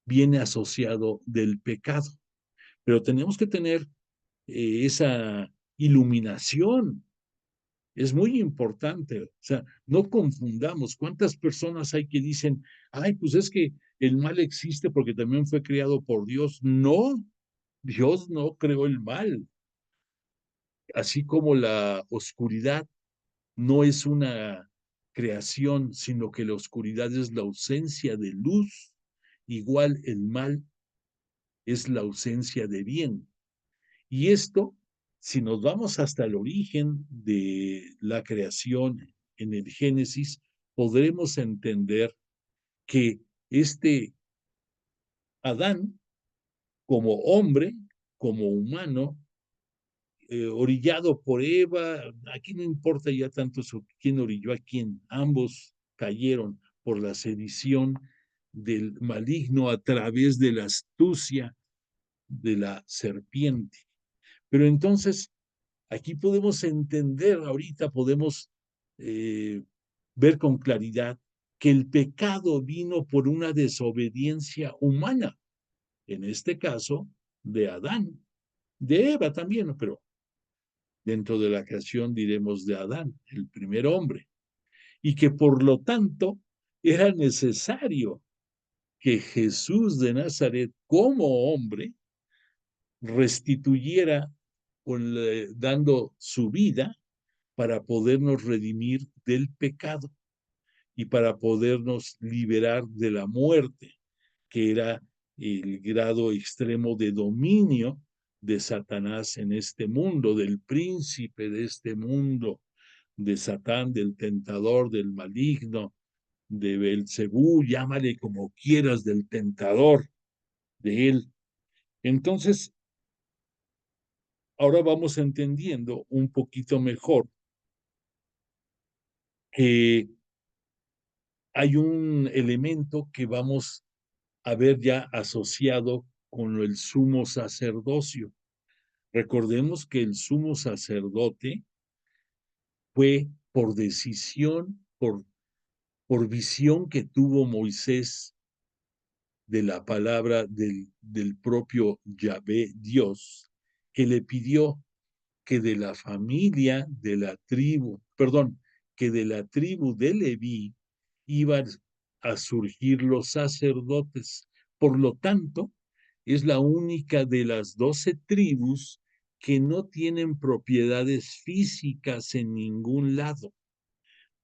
[SPEAKER 2] viene asociado del pecado. Pero tenemos que tener esa iluminación. Es muy importante. O sea, no confundamos. ¿Cuántas personas hay que dicen, ay, pues es que el mal existe porque también fue creado por Dios? No, Dios no creó el mal. Así como la oscuridad no es una creación, sino que la oscuridad es la ausencia de luz, igual el mal es la ausencia de bien. Y esto, si nos vamos hasta el origen de la creación en el Génesis, podremos entender que este Adán, como hombre, como humano, orillado por Eva, aquí no importa ya tanto eso, quién orilló a quién, ambos cayeron por la sedición del maligno a través de la astucia de la serpiente. Pero entonces, aquí podemos entender, ahorita podemos ver con claridad que el pecado vino por una desobediencia humana, en este caso de Adán, de Eva también, pero dentro de la creación diremos de Adán, el primer hombre, y que por lo tanto era necesario que Jesús de Nazaret como hombre restituyera dando su vida para podernos redimir del pecado y para podernos liberar de la muerte, que era el grado extremo de dominio de Satanás en este mundo, del príncipe de este mundo, de Satán, del tentador, del maligno, de Belcebú, llámale como quieras, del tentador, de él. Entonces, ahora vamos entendiendo un poquito mejor que hay un elemento que vamos a ver ya asociado con el sumo sacerdocio. Recordemos que el sumo sacerdote fue por decisión, por visión que tuvo Moisés de la palabra del propio Yahvé Dios, que le pidió que de la familia de la tribu, perdón, que de la tribu de Leví iban a surgir los sacerdotes. Por lo tanto, es la única de las 12 tribus que no tienen propiedades físicas en ningún lado,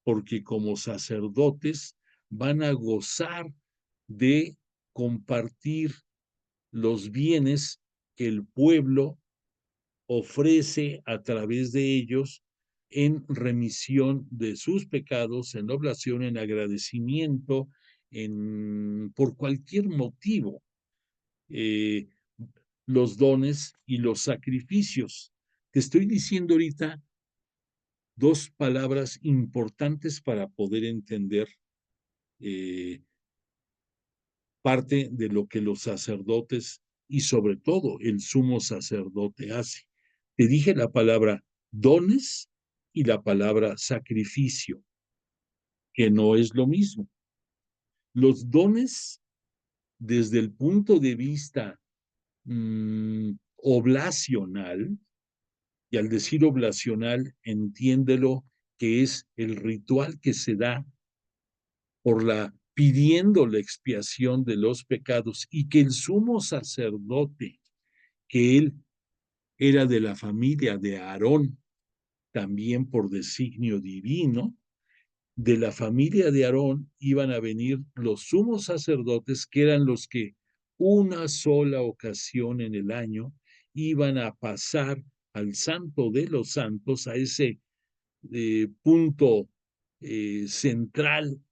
[SPEAKER 2] porque como sacerdotes van a gozar de compartir los bienes que el pueblo ofrece a través de ellos en remisión de sus pecados, en oblación, en agradecimiento, por cualquier motivo, los dones y los sacrificios. Te estoy diciendo ahorita dos palabras importantes para poder entender parte de lo que los sacerdotes y sobre todo el sumo sacerdote hace. Te dije la palabra dones y la palabra sacrificio, que no es lo mismo. Los dones, desde el punto de vista oblacional, y al decir oblacional, entiéndelo que es el ritual que se da por pidiendo la expiación de los pecados, y que el sumo sacerdote, que él era de la familia de Aarón, también por designio divino, de la familia de Aarón iban a venir los sumos sacerdotes, que eran los que una sola ocasión en el año iban a pasar al Santo de los Santos, a ese punto central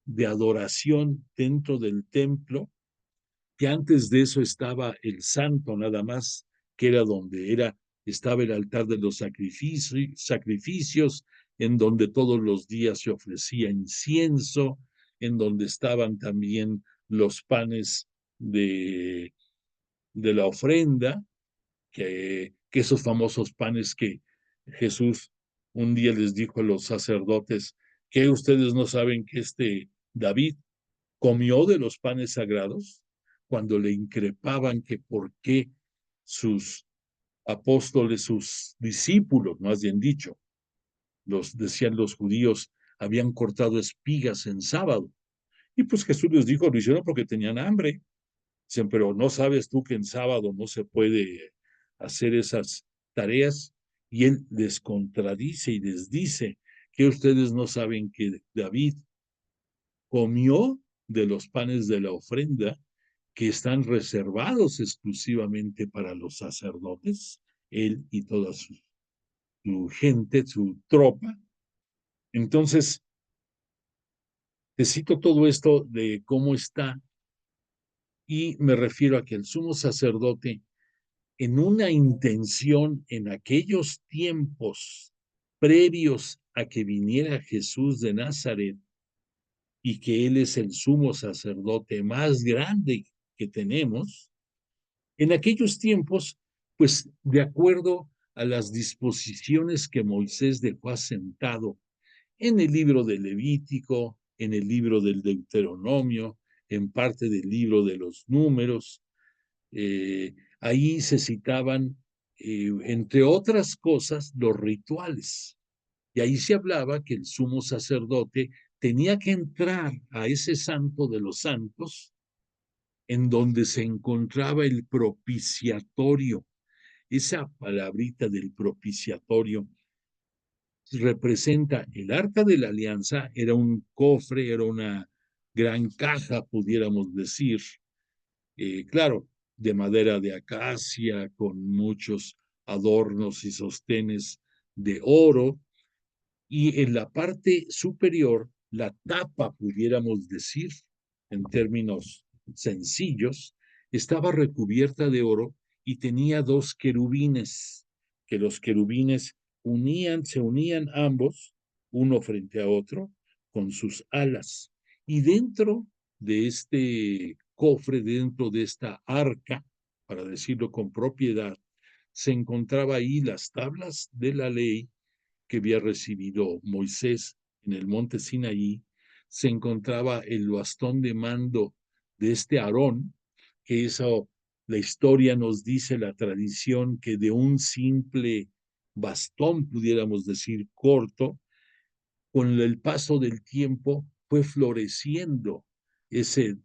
[SPEAKER 2] de adoración dentro del templo, que antes de eso estaba el santo nada más, que era donde estaba el altar de los sacrificios, en donde todos los días se ofrecía incienso, en donde estaban también los panes de la ofrenda, que esos famosos panes que Jesús un día les dijo a los sacerdotes, que ustedes no saben que David comió de los panes sagrados, cuando le increpaban que por qué sus apóstoles, sus discípulos, más bien dicho, decían los judíos, habían cortado espigas en sábado. Y pues Jesús les dijo, lo hicieron porque tenían hambre. Dicen, pero ¿no sabes tú que en sábado no se puede hacer esas tareas? Y él les contradice y les dice que ustedes no saben que David comió de los panes de la ofrenda que están reservados exclusivamente para los sacerdotes, él y toda su gente, su tropa. Entonces, te cito todo esto de cómo está, y me refiero a que el sumo sacerdote, en una intención en aquellos tiempos previos a que viniera Jesús de Nazaret, y que él es el sumo sacerdote más grande que tenemos, en aquellos tiempos, pues de acuerdo a las disposiciones que Moisés dejó asentado en el libro del Levítico, en el libro del Deuteronomio, en parte del libro de los Números, ahí se citaban, entre otras cosas, los rituales. Y ahí se hablaba que el sumo sacerdote tenía que entrar a ese santo de los santos, en donde se encontraba el propiciatorio. Esa palabrita del propiciatorio representa el arca de la alianza, era un cofre, era una gran caja, pudiéramos decir, claro, de madera de acacia, con muchos adornos y sostenes de oro, y en la parte superior, la tapa, pudiéramos decir, en términos sencillos, estaba recubierta de oro y tenía dos querubines, que los querubines se unían ambos, uno frente a otro, con sus alas. Y dentro de este cofre, dentro de esta arca, para decirlo con propiedad, se encontraba ahí las tablas de la ley que había recibido Moisés en el monte Sinaí, se encontraba el bastón de mando de Aarón, que eso, la historia nos dice, la tradición, que de un simple bastón, pudiéramos decir, corto, con el paso del tiempo fue floreciendo ese,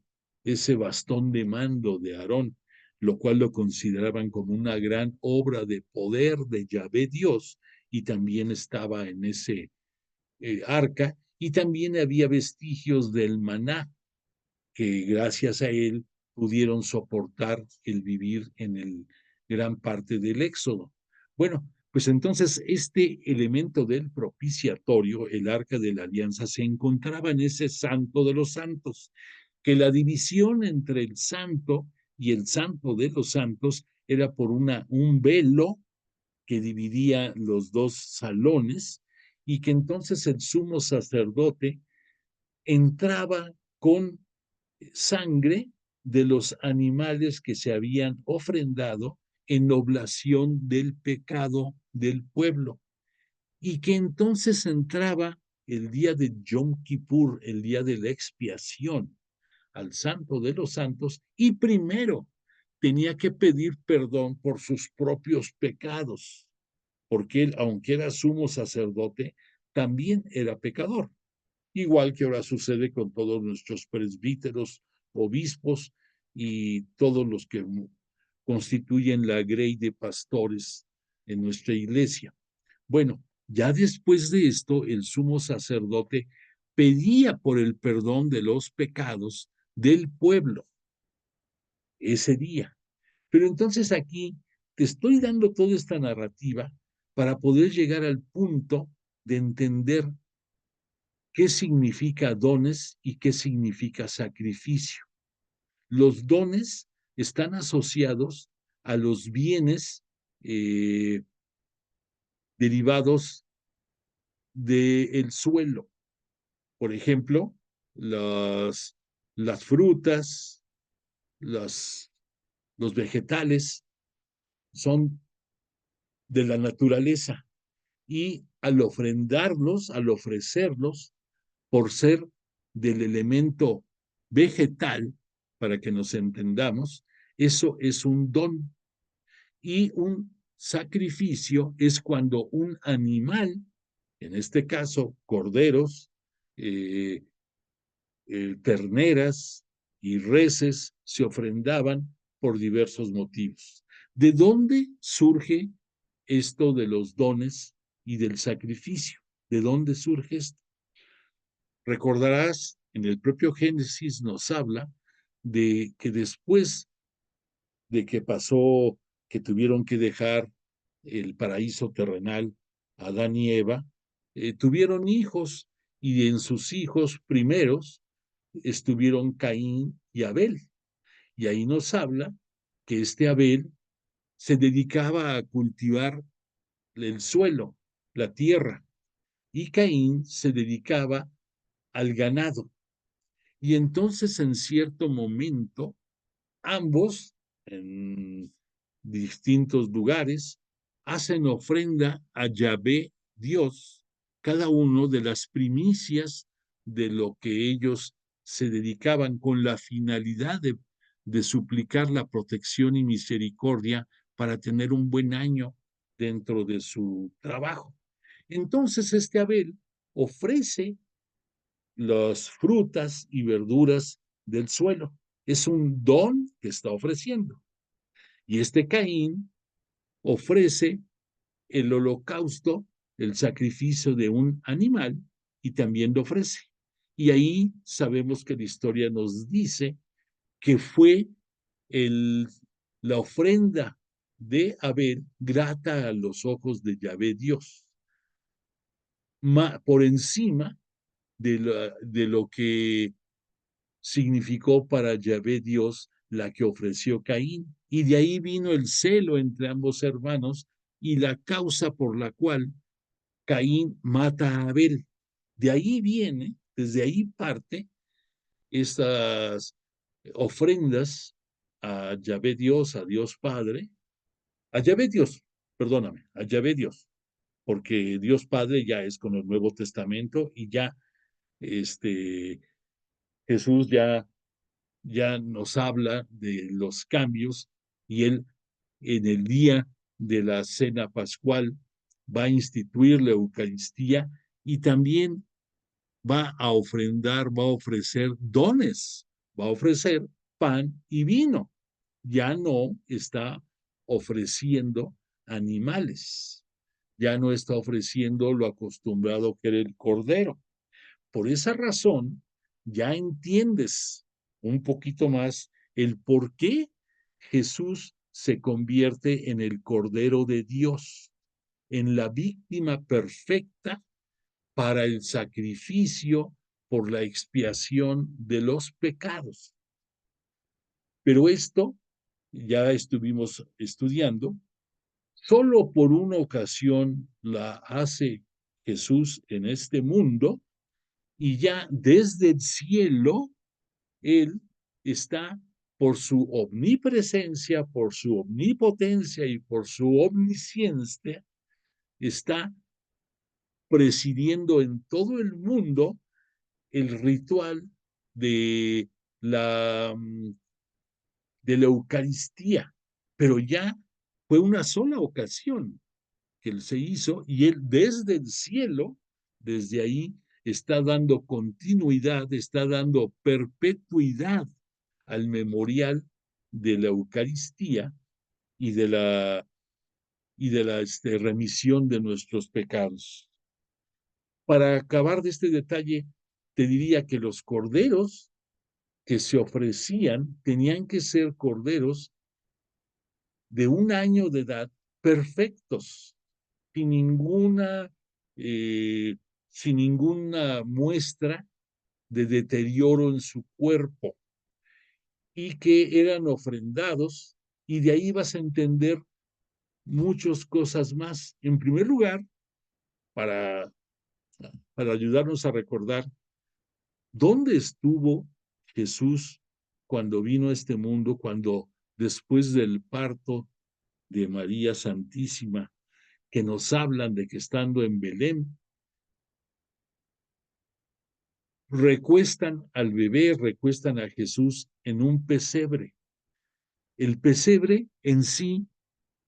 [SPEAKER 2] ese bastón de mando de Aarón, lo cual lo consideraban como una gran obra de poder de Yahvé Dios, y también estaba en ese arca, y también había vestigios del maná, que gracias a él pudieron soportar el vivir gran parte del Éxodo. Bueno, pues entonces este elemento del propiciatorio, el arca de la alianza, se encontraba en ese santo de los santos, que la división entre el santo y el santo de los santos era por un velo que dividía los dos salones y que entonces el sumo sacerdote entraba con sangre de los animales que se habían ofrendado en oblación del pecado del pueblo y que entonces entraba el día de Yom Kippur, el día de la expiación, al Santo de los Santos y primero tenía que pedir perdón por sus propios pecados, porque él, aunque era sumo sacerdote, también era pecador, igual que ahora sucede con todos nuestros presbíteros, obispos y todos los que constituyen la grey de pastores en nuestra iglesia. Bueno, ya después de esto, el sumo sacerdote pedía por el perdón de los pecados del pueblo ese día. Pero entonces aquí te estoy dando toda esta narrativa para poder llegar al punto de entender qué significa dones y qué significa sacrificio. Los dones están asociados a los bienes derivados del suelo. Por ejemplo, las frutas, los vegetales son de la naturaleza y al ofrendarlos, al ofrecerlos, por ser del elemento vegetal, para que nos entendamos, eso es un don. Y un sacrificio es cuando un animal, en este caso corderos, eh, terneras y reses, se ofrendaban por diversos motivos. ¿De dónde surge esto de los dones y del sacrificio? ¿De dónde surge esto? Recordarás, en el propio Génesis nos habla de que después de que pasó, que tuvieron que dejar el paraíso terrenal, Adán y Eva, tuvieron hijos y en sus hijos primeros estuvieron Caín y Abel. Y ahí nos habla que este Abel se dedicaba a cultivar el suelo, la tierra, y Caín se dedicaba al ganado. Y entonces en cierto momento, ambos, en distintos lugares, hacen ofrenda a Yahvé Dios, cada uno de las primicias de lo que ellos se dedicaban con la finalidad de suplicar la protección y misericordia para tener un buen año dentro de su trabajo. Entonces este Abel ofrece las frutas y verduras del suelo. Es un don que está ofreciendo. Y este Caín ofrece el holocausto, el sacrificio de un animal, y también lo ofrece. Y ahí sabemos que la historia nos dice que fue el, la ofrenda de Abel grata a los ojos de Yahvé Dios, por encima de lo que significó para Yahvé Dios la que ofreció Caín. Y de ahí vino el celo entre ambos hermanos y la causa por la cual Caín mata a Abel. De ahí viene, desde ahí parte estas ofrendas a Yahvé Dios, a Dios Padre, a Yahvé Dios, perdóname, a Yahvé Dios, porque Dios Padre ya es con el Nuevo Testamento y ya Jesús ya nos habla de los cambios y él en el día de la cena pascual va a instituir la Eucaristía y también va a ofrendar, va a ofrecer dones, va a ofrecer pan y vino. Ya no está ofreciendo animales, ya no está ofreciendo lo acostumbrado que era el cordero. Por esa razón, ya entiendes un poquito más el por qué Jesús se convierte en el Cordero de Dios, en la víctima perfecta para el sacrificio por la expiación de los pecados. Pero esto, ya estuvimos estudiando, solo por una ocasión la hace Jesús en este mundo, y ya desde el cielo Él está, por su omnipresencia, por su omnipotencia y por su omnisciencia, está presidiendo en todo el mundo el ritual de la, de la Eucaristía, pero ya fue una sola ocasión que él se hizo, y él desde el cielo, desde ahí, está dando continuidad, está dando perpetuidad al memorial de la Eucaristía y de la remisión de nuestros pecados. Para acabar de este detalle, te diría que los corderos que se ofrecían tenían que ser corderos de 1 año de edad, perfectos, sin ninguna, eh, sin ninguna muestra de deterioro en su cuerpo, y que eran ofrendados, y de ahí vas a entender muchas cosas más. En primer lugar, para, para ayudarnos a recordar dónde estuvo Jesús cuando vino a este mundo, cuando después del parto de María Santísima, que nos hablan de que estando en Belén, recuestan al bebé, recuestan a Jesús en un pesebre. El pesebre en sí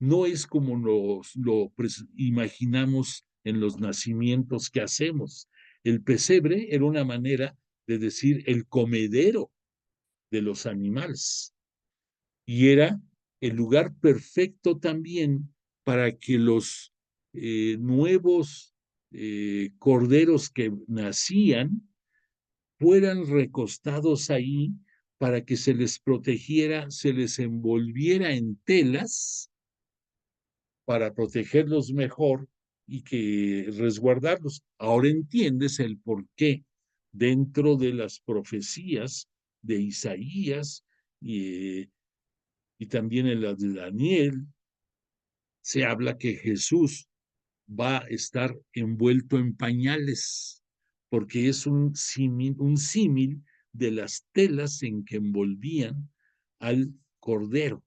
[SPEAKER 2] no es como lo imaginamos en los nacimientos que hacemos. El pesebre era una manera de decir el comedero de los animales, y era el lugar perfecto también para que los nuevos corderos que nacían fueran recostados ahí, para que se les protegiera, se les envolviera en telas para protegerlos mejor y que resguardarlos. Ahora entiendes el por qué dentro de las profecías de Isaías y también en las de Daniel se habla que Jesús va a estar envuelto en pañales, porque es un símil de las telas en que envolvían al cordero.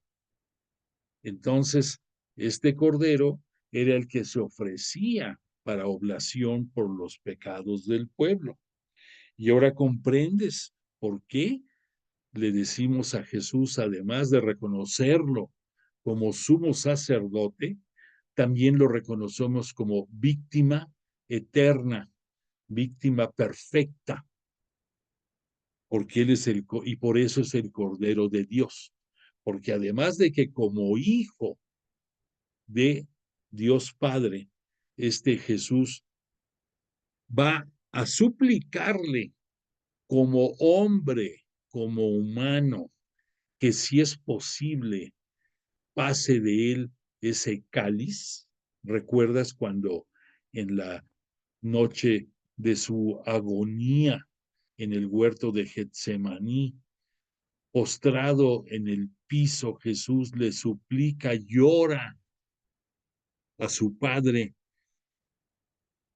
[SPEAKER 2] Entonces, este cordero era el que se ofrecía para oblación por los pecados del pueblo. Y ahora comprendes por qué le decimos a Jesús, además de reconocerlo como sumo sacerdote, también lo reconocemos como víctima eterna, víctima perfecta, porque Él es y por eso es el Cordero de Dios, porque además de que como hijo de Dios Padre, este Jesús va a suplicarle como hombre, como humano, que si es posible pase de él ese cáliz. ¿Recuerdas cuando en la noche de su agonía en el huerto de Getsemaní, postrado en el piso, Jesús le suplica, llora a su Padre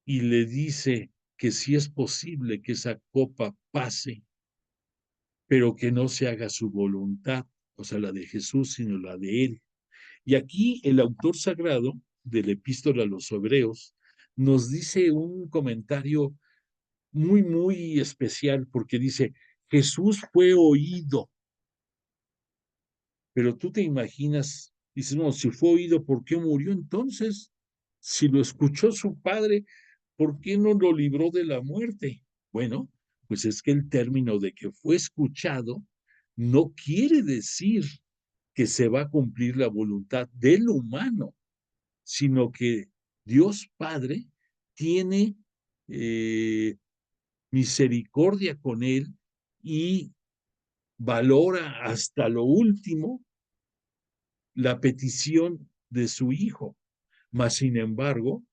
[SPEAKER 2] y le dice que si es posible que esa copa pase, pero que no se haga su voluntad, o sea, la de Jesús, sino la de él? Y aquí el autor sagrado de la epístola a los Hebreos nos dice un comentario muy, muy especial, porque dice, Jesús fue oído, pero tú te imaginas, dices, no, si fue oído, ¿por qué murió entonces? Si lo escuchó su padre, ¿por qué no lo libró de la muerte? Bueno, pues es que el término de que fue escuchado no quiere decir que se va a cumplir la voluntad del humano, sino que Dios Padre tiene misericordia con él y valora hasta lo último la petición de su hijo, mas sin embargo,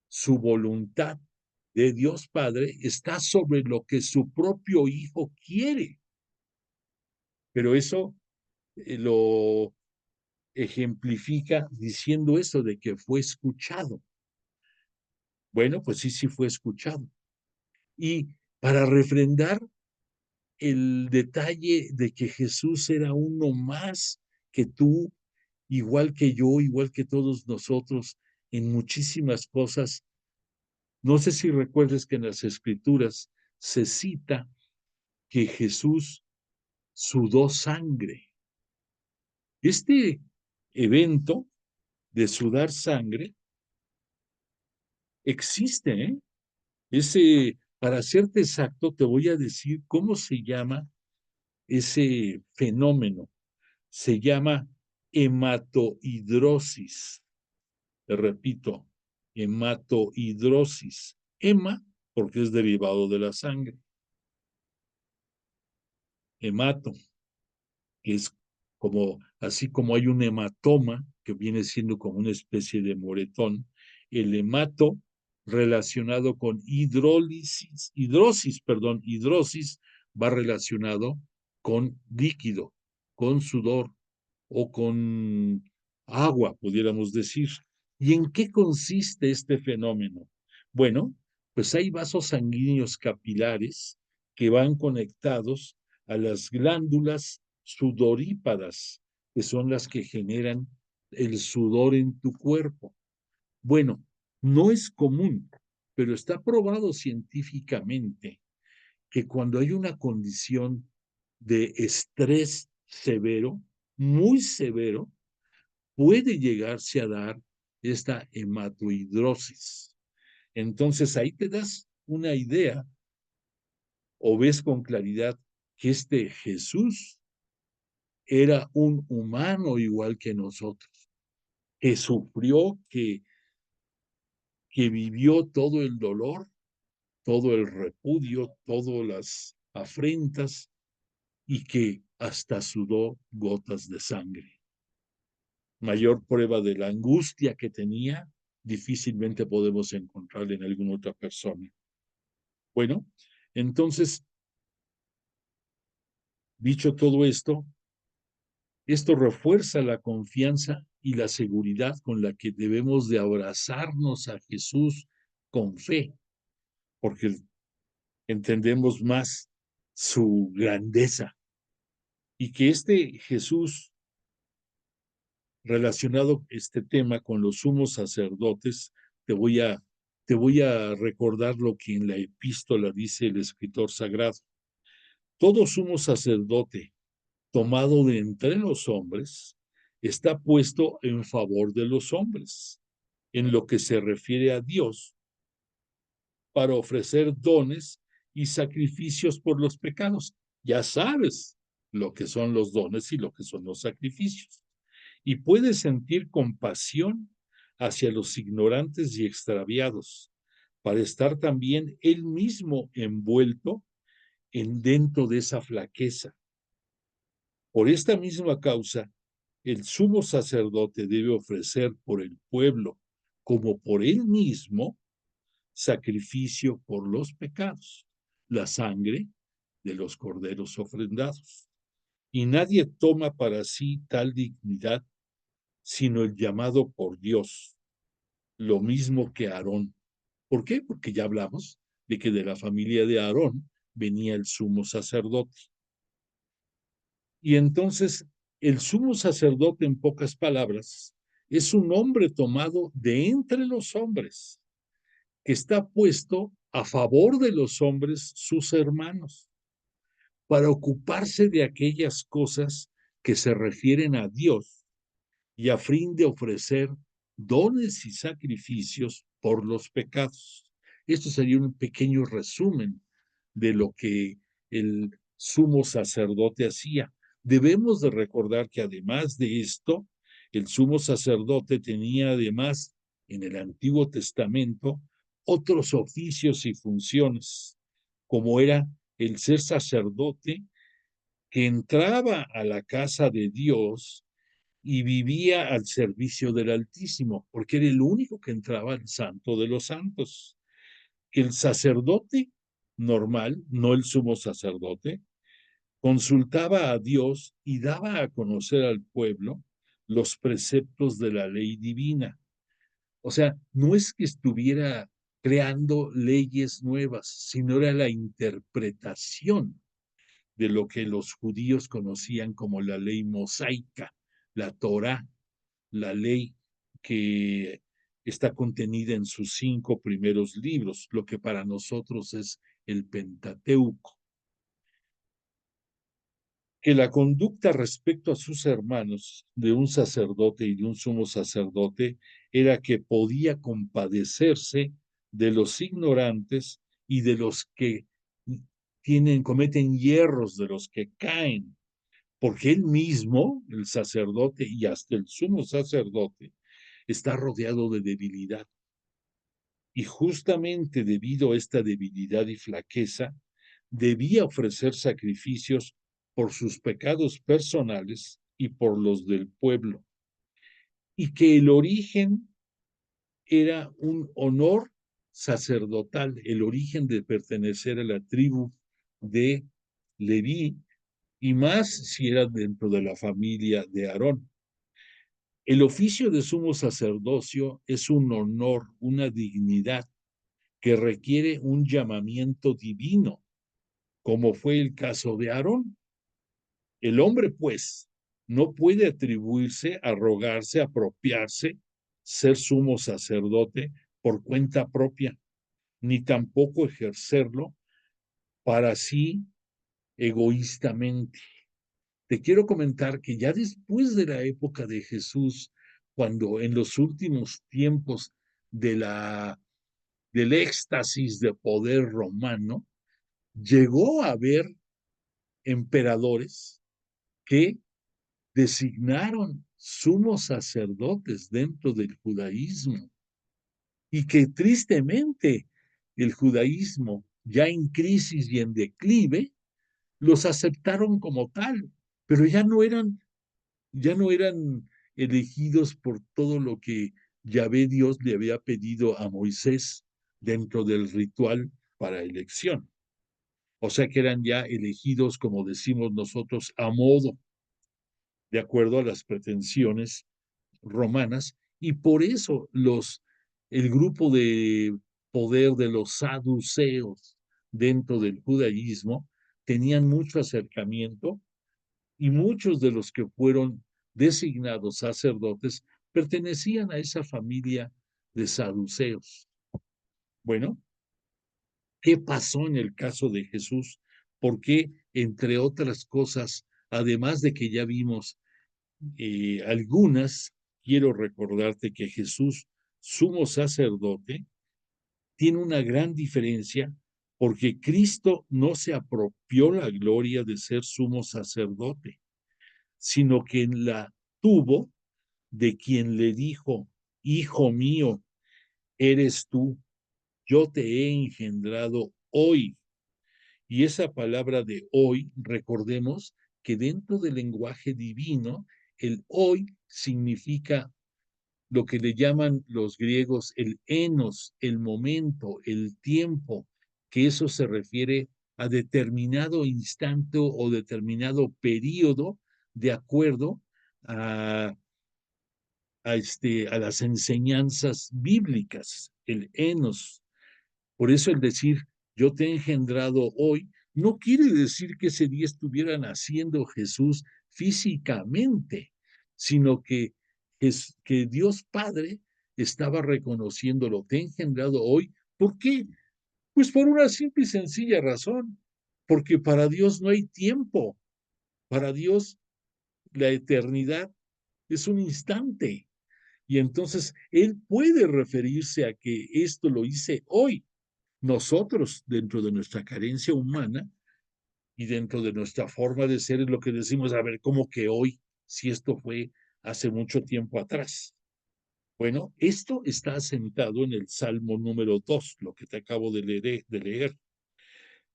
[SPEAKER 2] su voluntad de Dios Padre está sobre lo que su propio hijo quiere. Pero eso lo ejemplifica diciendo eso de que fue escuchado. Bueno, pues sí, sí fue escuchado. Y para refrendar el detalle de que Jesús era uno más que tú, igual que yo, igual que todos nosotros, en muchísimas cosas. No sé si recuerdes que en las Escrituras se cita que Jesús sudó sangre. Este evento de sudar sangre existe, ¿eh? Para serte exacto, te voy a decir cómo se llama ese fenómeno. Se llama hematohidrosis. Te repito, hematohidrosis. Hema, porque es derivado de la sangre. Hemato, que es como, así como hay un hematoma, que viene siendo como una especie de moretón, el hemato relacionado con hidrosis va relacionado con líquido, con sudor o con agua, pudiéramos decir. ¿Y en qué consiste este fenómeno? Bueno, pues hay vasos sanguíneos capilares que van conectados a las glándulas sudorípadas, que son las que generan el sudor en tu cuerpo. Bueno, no es común, pero está probado científicamente que cuando hay una condición de estrés severo, muy severo, puede llegarse a dar esta hematohidrosis. Entonces ahí te das una idea o ves con claridad que este Jesús era un humano igual que nosotros, que sufrió, que vivió todo el dolor, todo el repudio, todas las afrentas y que hasta sudó gotas de sangre. Mayor prueba de la angustia que tenía, difícilmente podemos encontrar en alguna otra persona. Bueno, entonces, dicho todo esto, esto refuerza la confianza y la seguridad con la que debemos de abrazarnos a Jesús con fe, porque entendemos más su grandeza y que este Jesús relacionado este tema con los sumos sacerdotes, te voy a recordar lo que en la epístola dice el escritor sagrado. Todo sumo sacerdote tomado de entre los hombres está puesto en favor de los hombres, en lo que se refiere a Dios, para ofrecer dones y sacrificios por los pecados. Ya sabes lo que son los dones y lo que son los sacrificios. Y puede sentir compasión hacia los ignorantes y extraviados, para estar también él mismo envuelto dentro de esa flaqueza. Por esta misma causa, el sumo sacerdote debe ofrecer por el pueblo, como por él mismo, sacrificio por los pecados, la sangre de los corderos ofrendados. Y nadie toma para sí tal dignidad sino el llamado por Dios, lo mismo que Aarón. ¿Por qué? Porque ya hablamos de que de la familia de Aarón venía el sumo sacerdote. Y entonces el sumo sacerdote, en pocas palabras, es un hombre tomado de entre los hombres, que está puesto a favor de los hombres, sus hermanos, para ocuparse de aquellas cosas que se refieren a Dios y a fin de ofrecer dones y sacrificios por los pecados. Esto sería un pequeño resumen de lo que el sumo sacerdote hacía. Debemos de recordar que además de esto, el sumo sacerdote tenía además en el Antiguo Testamento otros oficios y funciones, como era el ser sacerdote que entraba a la casa de Dios y vivía al servicio del Altísimo, porque era el único que entraba al Santo de los Santos. El sacerdote normal, no el sumo sacerdote, consultaba a Dios y daba a conocer al pueblo los preceptos de la ley divina. O sea, no es que estuviera creando leyes nuevas, sino era la interpretación de lo que los judíos conocían como la ley mosaica, la Torá, la ley que está contenida en sus 5 primeros libros, lo que para nosotros es el Pentateuco. Que la conducta respecto a sus hermanos de un sacerdote y de un sumo sacerdote era que podía compadecerse de los ignorantes y de los que cometen hierros, de los que caen, porque él mismo, el sacerdote y hasta el sumo sacerdote, está rodeado de debilidad. Y justamente debido a esta debilidad y flaqueza, debía ofrecer sacrificios por sus pecados personales y por los del pueblo, y que el origen era un honor sacerdotal, el origen de pertenecer a la tribu de Leví, y más si era dentro de la familia de Aarón. El oficio de sumo sacerdocio es un honor, una dignidad que requiere un llamamiento divino, como fue el caso de Aarón. El hombre, pues, no puede atribuirse, arrogarse, apropiarse, ser sumo sacerdote por cuenta propia, ni tampoco ejercerlo para sí egoístamente. Te quiero comentar que ya después de la época de Jesús, cuando en los últimos tiempos de del éxtasis de poder romano, llegó a haber emperadores que designaron sumos sacerdotes dentro del judaísmo y que tristemente el judaísmo, ya en crisis y en declive, los aceptaron como tal, pero ya no eran elegidos por todo lo que Yahvé Dios le había pedido a Moisés dentro del ritual para elección. O sea que eran ya elegidos, como decimos nosotros, a modo, de acuerdo a las pretensiones romanas, y por eso el grupo de poder de los saduceos dentro del judaísmo tenían mucho acercamiento y muchos de los que fueron designados sacerdotes pertenecían a esa familia de saduceos. Bueno, ¿qué pasó en el caso de Jesús? Porque, entre otras cosas, además de que ya vimos algunas, quiero recordarte que Jesús, sumo sacerdote, tiene una gran diferencia porque Cristo no se apropió la gloria de ser sumo sacerdote, sino que la tuvo de quien le dijo: Hijo mío, eres tú, yo te he engendrado hoy. Y esa palabra de hoy, recordemos que dentro del lenguaje divino, el hoy significa lo que le llaman los griegos el enos, el momento, el tiempo, que eso se refiere a determinado instante o determinado periodo de acuerdo a, a las enseñanzas bíblicas, el enos. Por eso el decir yo te he engendrado hoy no quiere decir que ese día estuviera naciendo Jesús físicamente, sino que Dios Padre estaba reconociéndolo, te he engendrado hoy. ¿Por qué? Pues por una simple y sencilla razón, porque para Dios no hay tiempo, para Dios la eternidad es un instante. Y entonces Él puede referirse a que esto lo hice hoy. Nosotros, dentro de nuestra carencia humana y dentro de nuestra forma de ser, es lo que decimos: a ver, ¿cómo que hoy, si esto fue hace mucho tiempo atrás? Bueno, esto está asentado en el Salmo número 2, lo que te acabo de leer.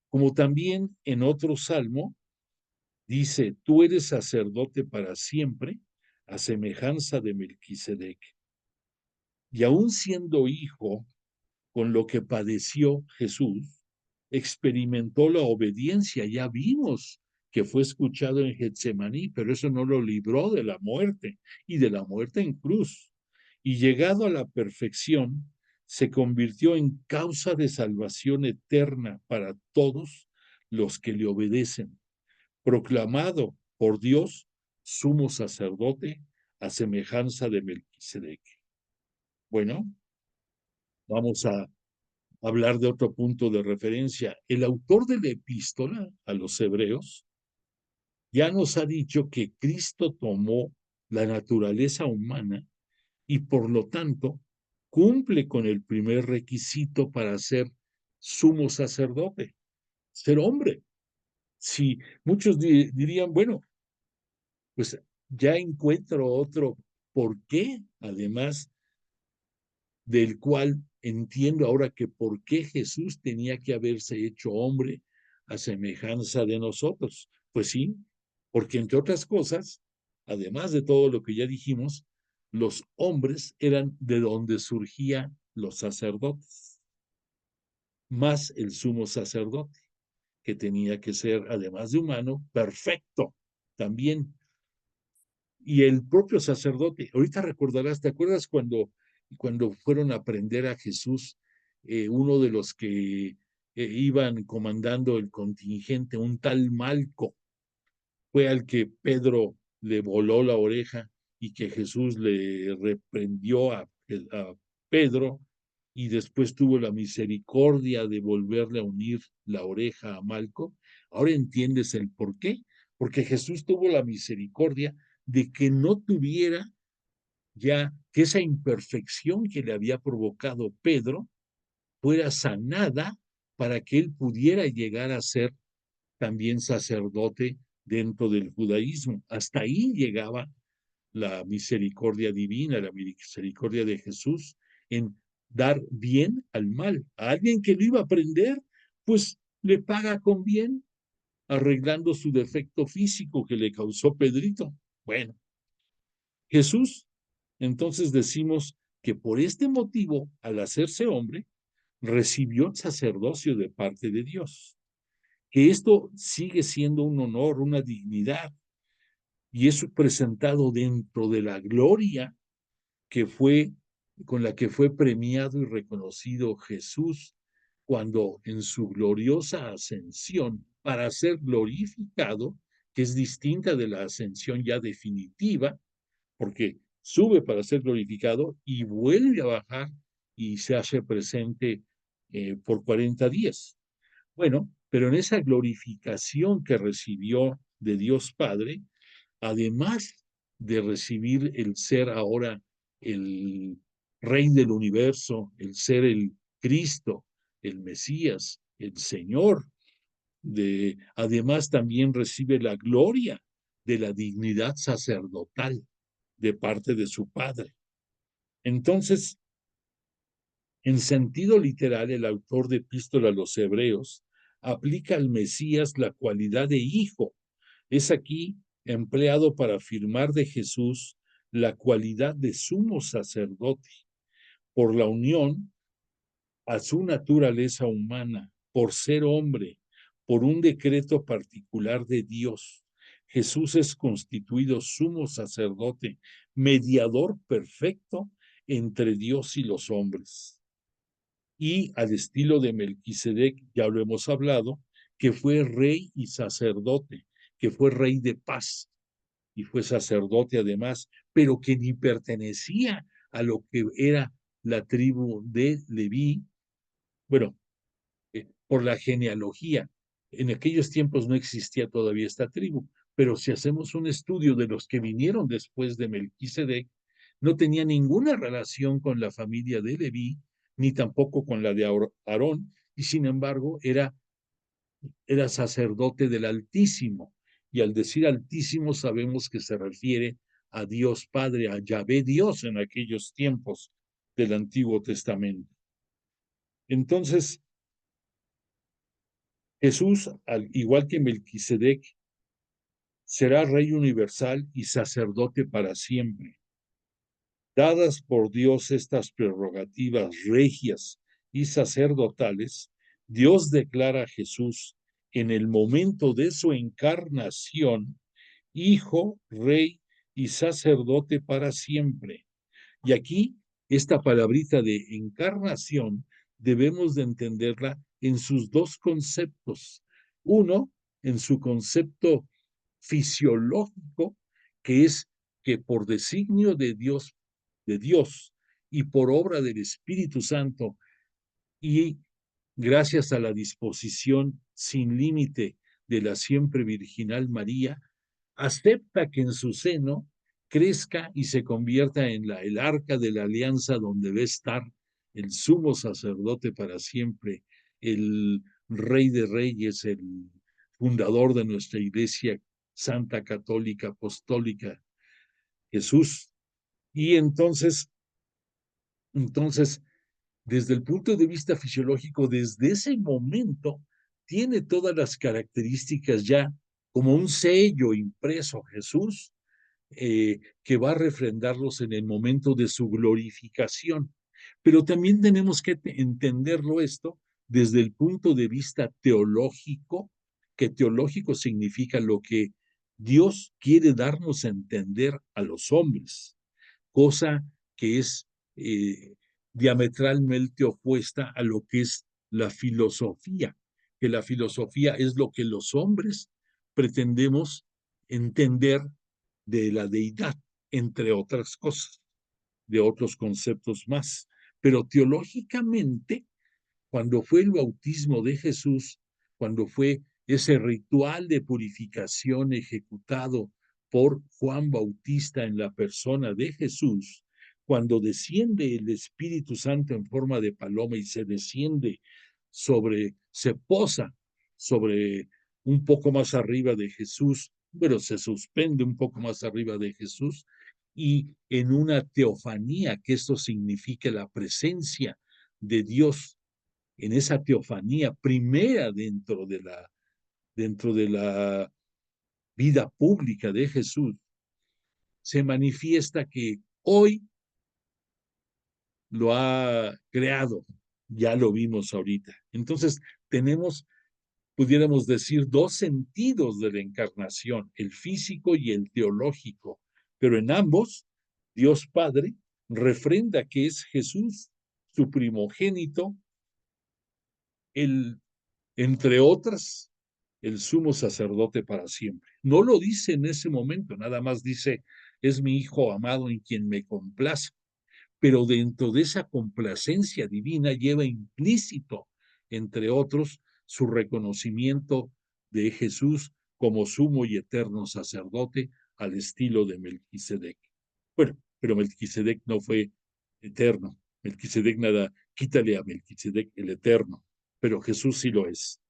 [SPEAKER 2] Como también en otro salmo dice: tú eres sacerdote para siempre, a semejanza de Melquisedec. Y aún siendo hijo, con lo que padeció Jesús, experimentó la obediencia. Ya vimos que fue escuchado en Getsemaní, pero eso no lo libró de la muerte y de la muerte en cruz. Y llegado a la perfección, se convirtió en causa de salvación eterna para todos los que le obedecen, proclamado por Dios sumo sacerdote a semejanza de Melquisedec. Bueno, vamos a hablar de otro punto de referencia. El autor de la epístola a los hebreos ya nos ha dicho que Cristo tomó la naturaleza humana y por lo tanto cumple con el primer requisito para ser sumo sacerdote, ser hombre. Si muchos dirían, bueno, pues ya encuentro otro por qué, además del cual entiendo ahora que por qué Jesús tenía que haberse hecho hombre a semejanza de nosotros. Pues sí, porque entre otras cosas, además de todo lo que ya dijimos, los hombres eran de donde surgían los sacerdotes, más el sumo sacerdote, que tenía que ser, además de humano, perfecto también. Y el propio sacerdote, ahorita recordarás, ¿te acuerdas cuando fueron a prender a Jesús, uno de los que iban comandando el contingente, un tal Malco, fue al que Pedro le voló la oreja y que Jesús le reprendió a Pedro y después tuvo la misericordia de volverle a unir la oreja a Malco? Ahora entiendes el por qué, porque Jesús tuvo la misericordia de que no tuviera ya que esa imperfección que le había provocado Pedro fuera sanada para que él pudiera llegar a ser también sacerdote dentro del judaísmo. Hasta ahí llegaba la misericordia divina, la misericordia de Jesús en dar bien al mal. A alguien que lo iba a aprender, pues le paga con bien, arreglando su defecto físico que le causó Pedrito. Bueno, Jesús, entonces decimos que por este motivo, al hacerse hombre, recibió el sacerdocio de parte de Dios. Que esto sigue siendo un honor, una dignidad, y es presentado dentro de la gloria que fue con la que fue premiado y reconocido Jesús cuando en su gloriosa ascensión para ser glorificado, que es distinta de la ascensión ya definitiva, porque sube para ser glorificado y vuelve a bajar y se hace presente por 40 días. Bueno, pero en esa glorificación que recibió de Dios Padre, además de recibir el ser ahora el Rey del universo, el ser el Cristo, el Mesías, el Señor, además también recibe la gloria de la dignidad sacerdotal de parte de su Padre. Entonces, en sentido literal, el autor de Epístola a los Hebreos aplica al Mesías la cualidad de hijo. Es aquí empleado para afirmar de Jesús la cualidad de sumo sacerdote por la unión a su naturaleza humana, por ser hombre, por un decreto particular de Dios. Jesús es constituido sumo sacerdote, mediador perfecto entre Dios y los hombres. Y al estilo de Melquisedec, ya lo hemos hablado, que fue rey y sacerdote, que fue rey de paz y fue sacerdote además, pero que ni pertenecía a lo que era la tribu de Leví, bueno, por la genealogía. En aquellos tiempos no existía todavía esta tribu, pero si hacemos un estudio de los que vinieron después de Melquisedec, no tenía ninguna relación con la familia de Leví, ni tampoco con la de Aarón, y sin embargo era sacerdote del Altísimo. Y al decir Altísimo sabemos que se refiere a Dios Padre, a Yahvé Dios en aquellos tiempos del Antiguo Testamento. Entonces, Jesús, al igual que Melquisedec, Será Rey universal y sacerdote para siempre. Dadas por Dios estas prerrogativas regias y sacerdotales, Dios declara a Jesús en el momento de su encarnación, Hijo, Rey y sacerdote para siempre. Y aquí, esta palabrita de encarnación, debemos de entenderla en sus dos conceptos. Uno, en su concepto fisiológico, que es que por designio de Dios y por obra del Espíritu Santo y gracias a la disposición sin límite de la siempre virginal María, acepta que en su seno crezca y se convierta en el arca de la alianza donde va a estar el sumo sacerdote para siempre, el rey de reyes, el fundador de nuestra iglesia santa católica apostólica, Jesús. Y entonces, desde el punto de vista fisiológico, desde ese momento, tiene todas las características ya como un sello impreso Jesús, que va a refrendarlos en el momento de su glorificación. Pero también tenemos que entenderlo esto desde el punto de vista teológico, que teológico significa lo que Dios quiere darnos a entender a los hombres, cosa que es diametralmente opuesta a lo que es la filosofía, que la filosofía es lo que los hombres pretendemos entender de la deidad, entre otras cosas, de otros conceptos más. Pero teológicamente, cuando fue el bautismo de Jesús, cuando fue ese ritual de purificación ejecutado por Juan Bautista en la persona de Jesús, cuando desciende el Espíritu Santo en forma de paloma y se desciende se posa sobre un poco más arriba de Jesús, pero se suspende un poco más arriba de Jesús, y en una teofanía, que esto significa la presencia de Dios en esa teofanía primera dentro de la vida pública de Jesús, se manifiesta que hoy lo ha creado, ya lo vimos ahorita. Entonces, tenemos, pudiéramos decir, dos sentidos de la encarnación, el físico y el teológico, pero en ambos, Dios Padre refrenda que es Jesús, su primogénito, el entre otras, el sumo sacerdote para siempre. No lo dice en ese momento, nada más dice, es mi hijo amado en quien me complazco, pero dentro de esa complacencia divina lleva implícito, entre otros, su reconocimiento de Jesús como sumo y eterno sacerdote al estilo de Melquisedec. Bueno, pero Melquisedec no fue eterno. Melquisedec nada, quítale a Melquisedec el eterno, pero Jesús sí lo es.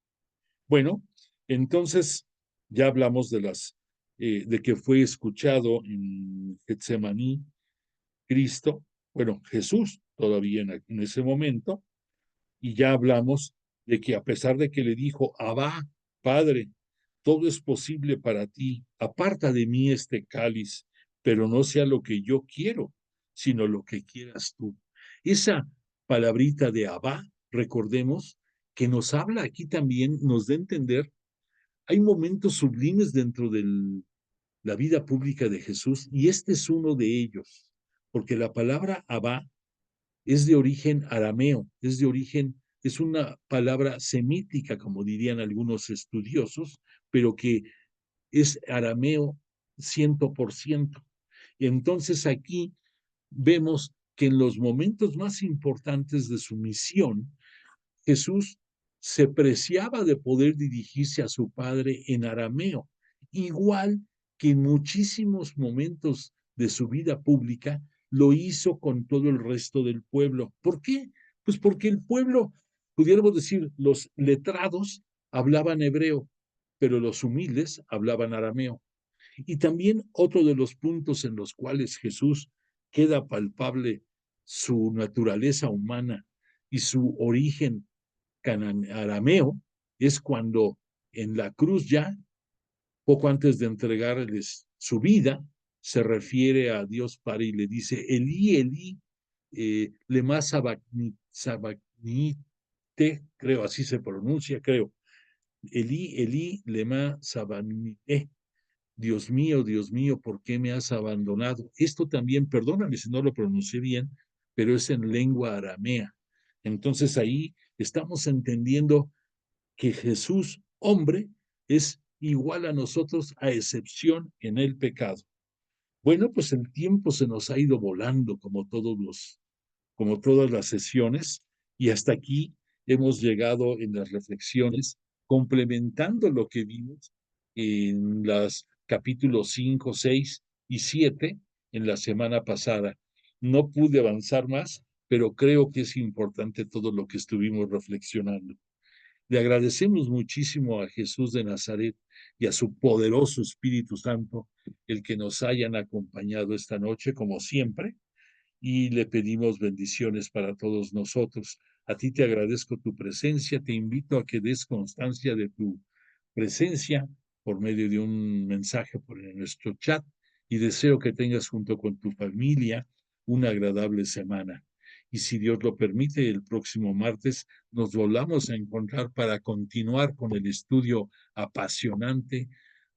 [SPEAKER 2] Bueno, entonces ya hablamos de que fue escuchado en Getsemaní Cristo, bueno, Jesús todavía en ese momento, y ya hablamos de que a pesar de que le dijo, Abba, Padre, todo es posible para ti, aparta de mí este cáliz, pero no sea lo que yo quiero, sino lo que quieras tú. Esa palabrita de Abba, recordemos que nos habla aquí también, nos da a entender, hay momentos sublimes dentro de la vida pública de Jesús y este es uno de ellos, porque la palabra Abba es de origen arameo, es una palabra semítica, como dirían algunos estudiosos, pero que es arameo 100%. Entonces aquí vemos que en los momentos más importantes de su misión, Jesús se preciaba de poder dirigirse a su Padre en arameo, igual que en muchísimos momentos de su vida pública lo hizo con todo el resto del pueblo. ¿Por qué? Pues porque el pueblo, pudiéramos decir, los letrados hablaban hebreo, pero los humildes hablaban arameo. Y también otro de los puntos en los cuales Jesús queda palpable su naturaleza humana y su origen arameo es cuando en la cruz ya poco antes de entregarles su vida, se refiere a Dios Padre y le dice, Elí, Elí, lema sabacnite, creo, así se pronuncia, creo. Elí, Elí, lema sabacnite. Dios mío, ¿por qué me has abandonado? Esto también, perdóname si no lo pronuncié bien, pero es en lengua aramea. Entonces ahí estamos entendiendo que Jesús, hombre, es igual a nosotros, a excepción en el pecado. Bueno, pues el tiempo se nos ha ido volando como todas las sesiones, y hasta aquí hemos llegado en las reflexiones, complementando lo que vimos en los capítulos 5, 6 y 7 en la semana pasada. No pude avanzar más, pero creo que es importante todo lo que estuvimos reflexionando. Le agradecemos muchísimo a Jesús de Nazaret y a su poderoso Espíritu Santo el que nos hayan acompañado esta noche, como siempre, y le pedimos bendiciones para todos nosotros. A ti te agradezco tu presencia, te invito a que des constancia de tu presencia por medio de un mensaje por nuestro chat, y deseo que tengas junto con tu familia una agradable semana. Y si Dios lo permite, el próximo martes nos volvamos a encontrar para continuar con el estudio apasionante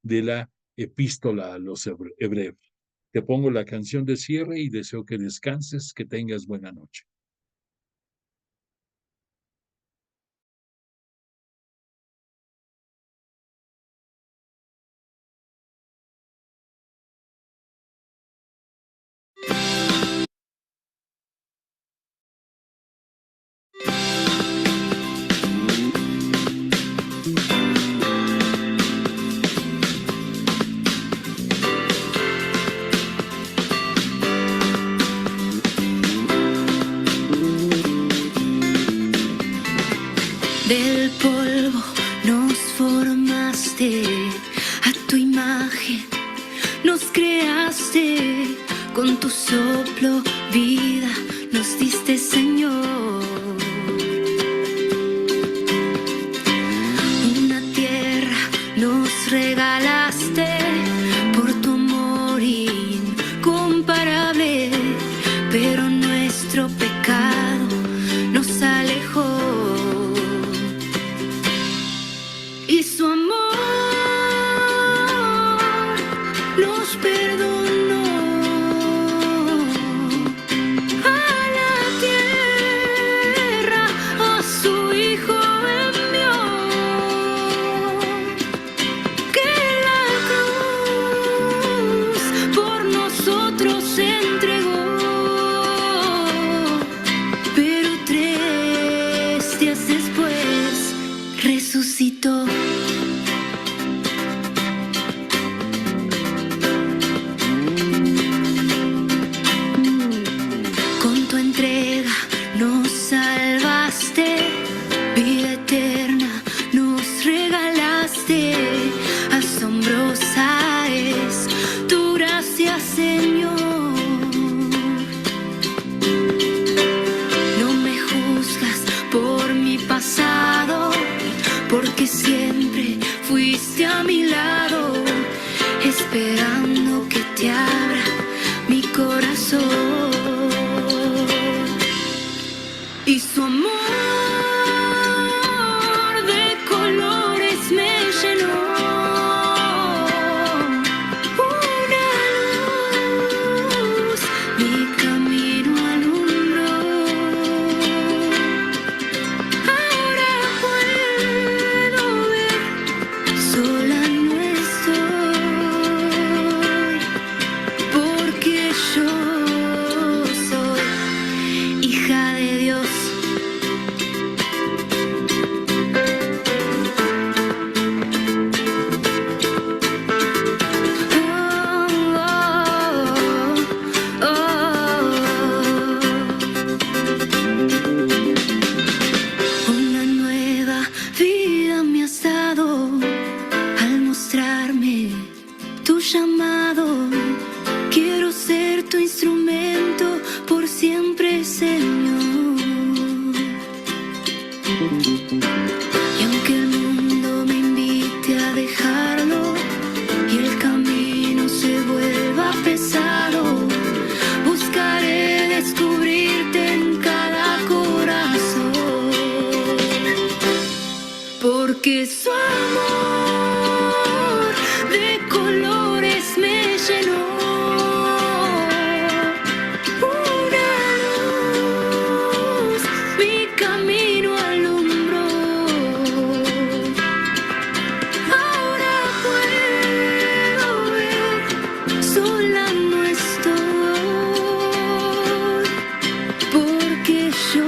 [SPEAKER 2] de la epístola a los hebreos. Te pongo la canción de cierre y deseo que descanses, que tengas buena noche.
[SPEAKER 1] Del polvo nos formaste, a tu imagen nos creaste, con tu soplo vida nos diste, Señor. Una tierra nos regalaste por tu amor incomparable, pero nuestro pecado nos alejó. Y su amor nos perdonó. A la tierra a su Hijo envió, que la cruz por nosotros se entregó. Pero 3 días después resucitó. Con tu entrega nos salvaste, vida eterna nos regalaste. Asombrosa es tu gracia, Señor. No me juzgas por mi pasado, porque siempre fuiste a mi lado, esperando que te abra mi corazón. Y su amor de colores me llenó. Una luz mi camino alumbró. Ahora puedo ver, sola no estoy, porque yo soy hija de Dios. Oh, oh, oh. Una nueva vida me has dado al mostrarme tu llamado. Quiero ser tu instrumento por siempre, Señor. Y aunque el mundo me invite a dejarlo, porque su amor de colores me llenó. Una luz mi camino alumbró. Ahora puedo ver, sola no estoy, porque yo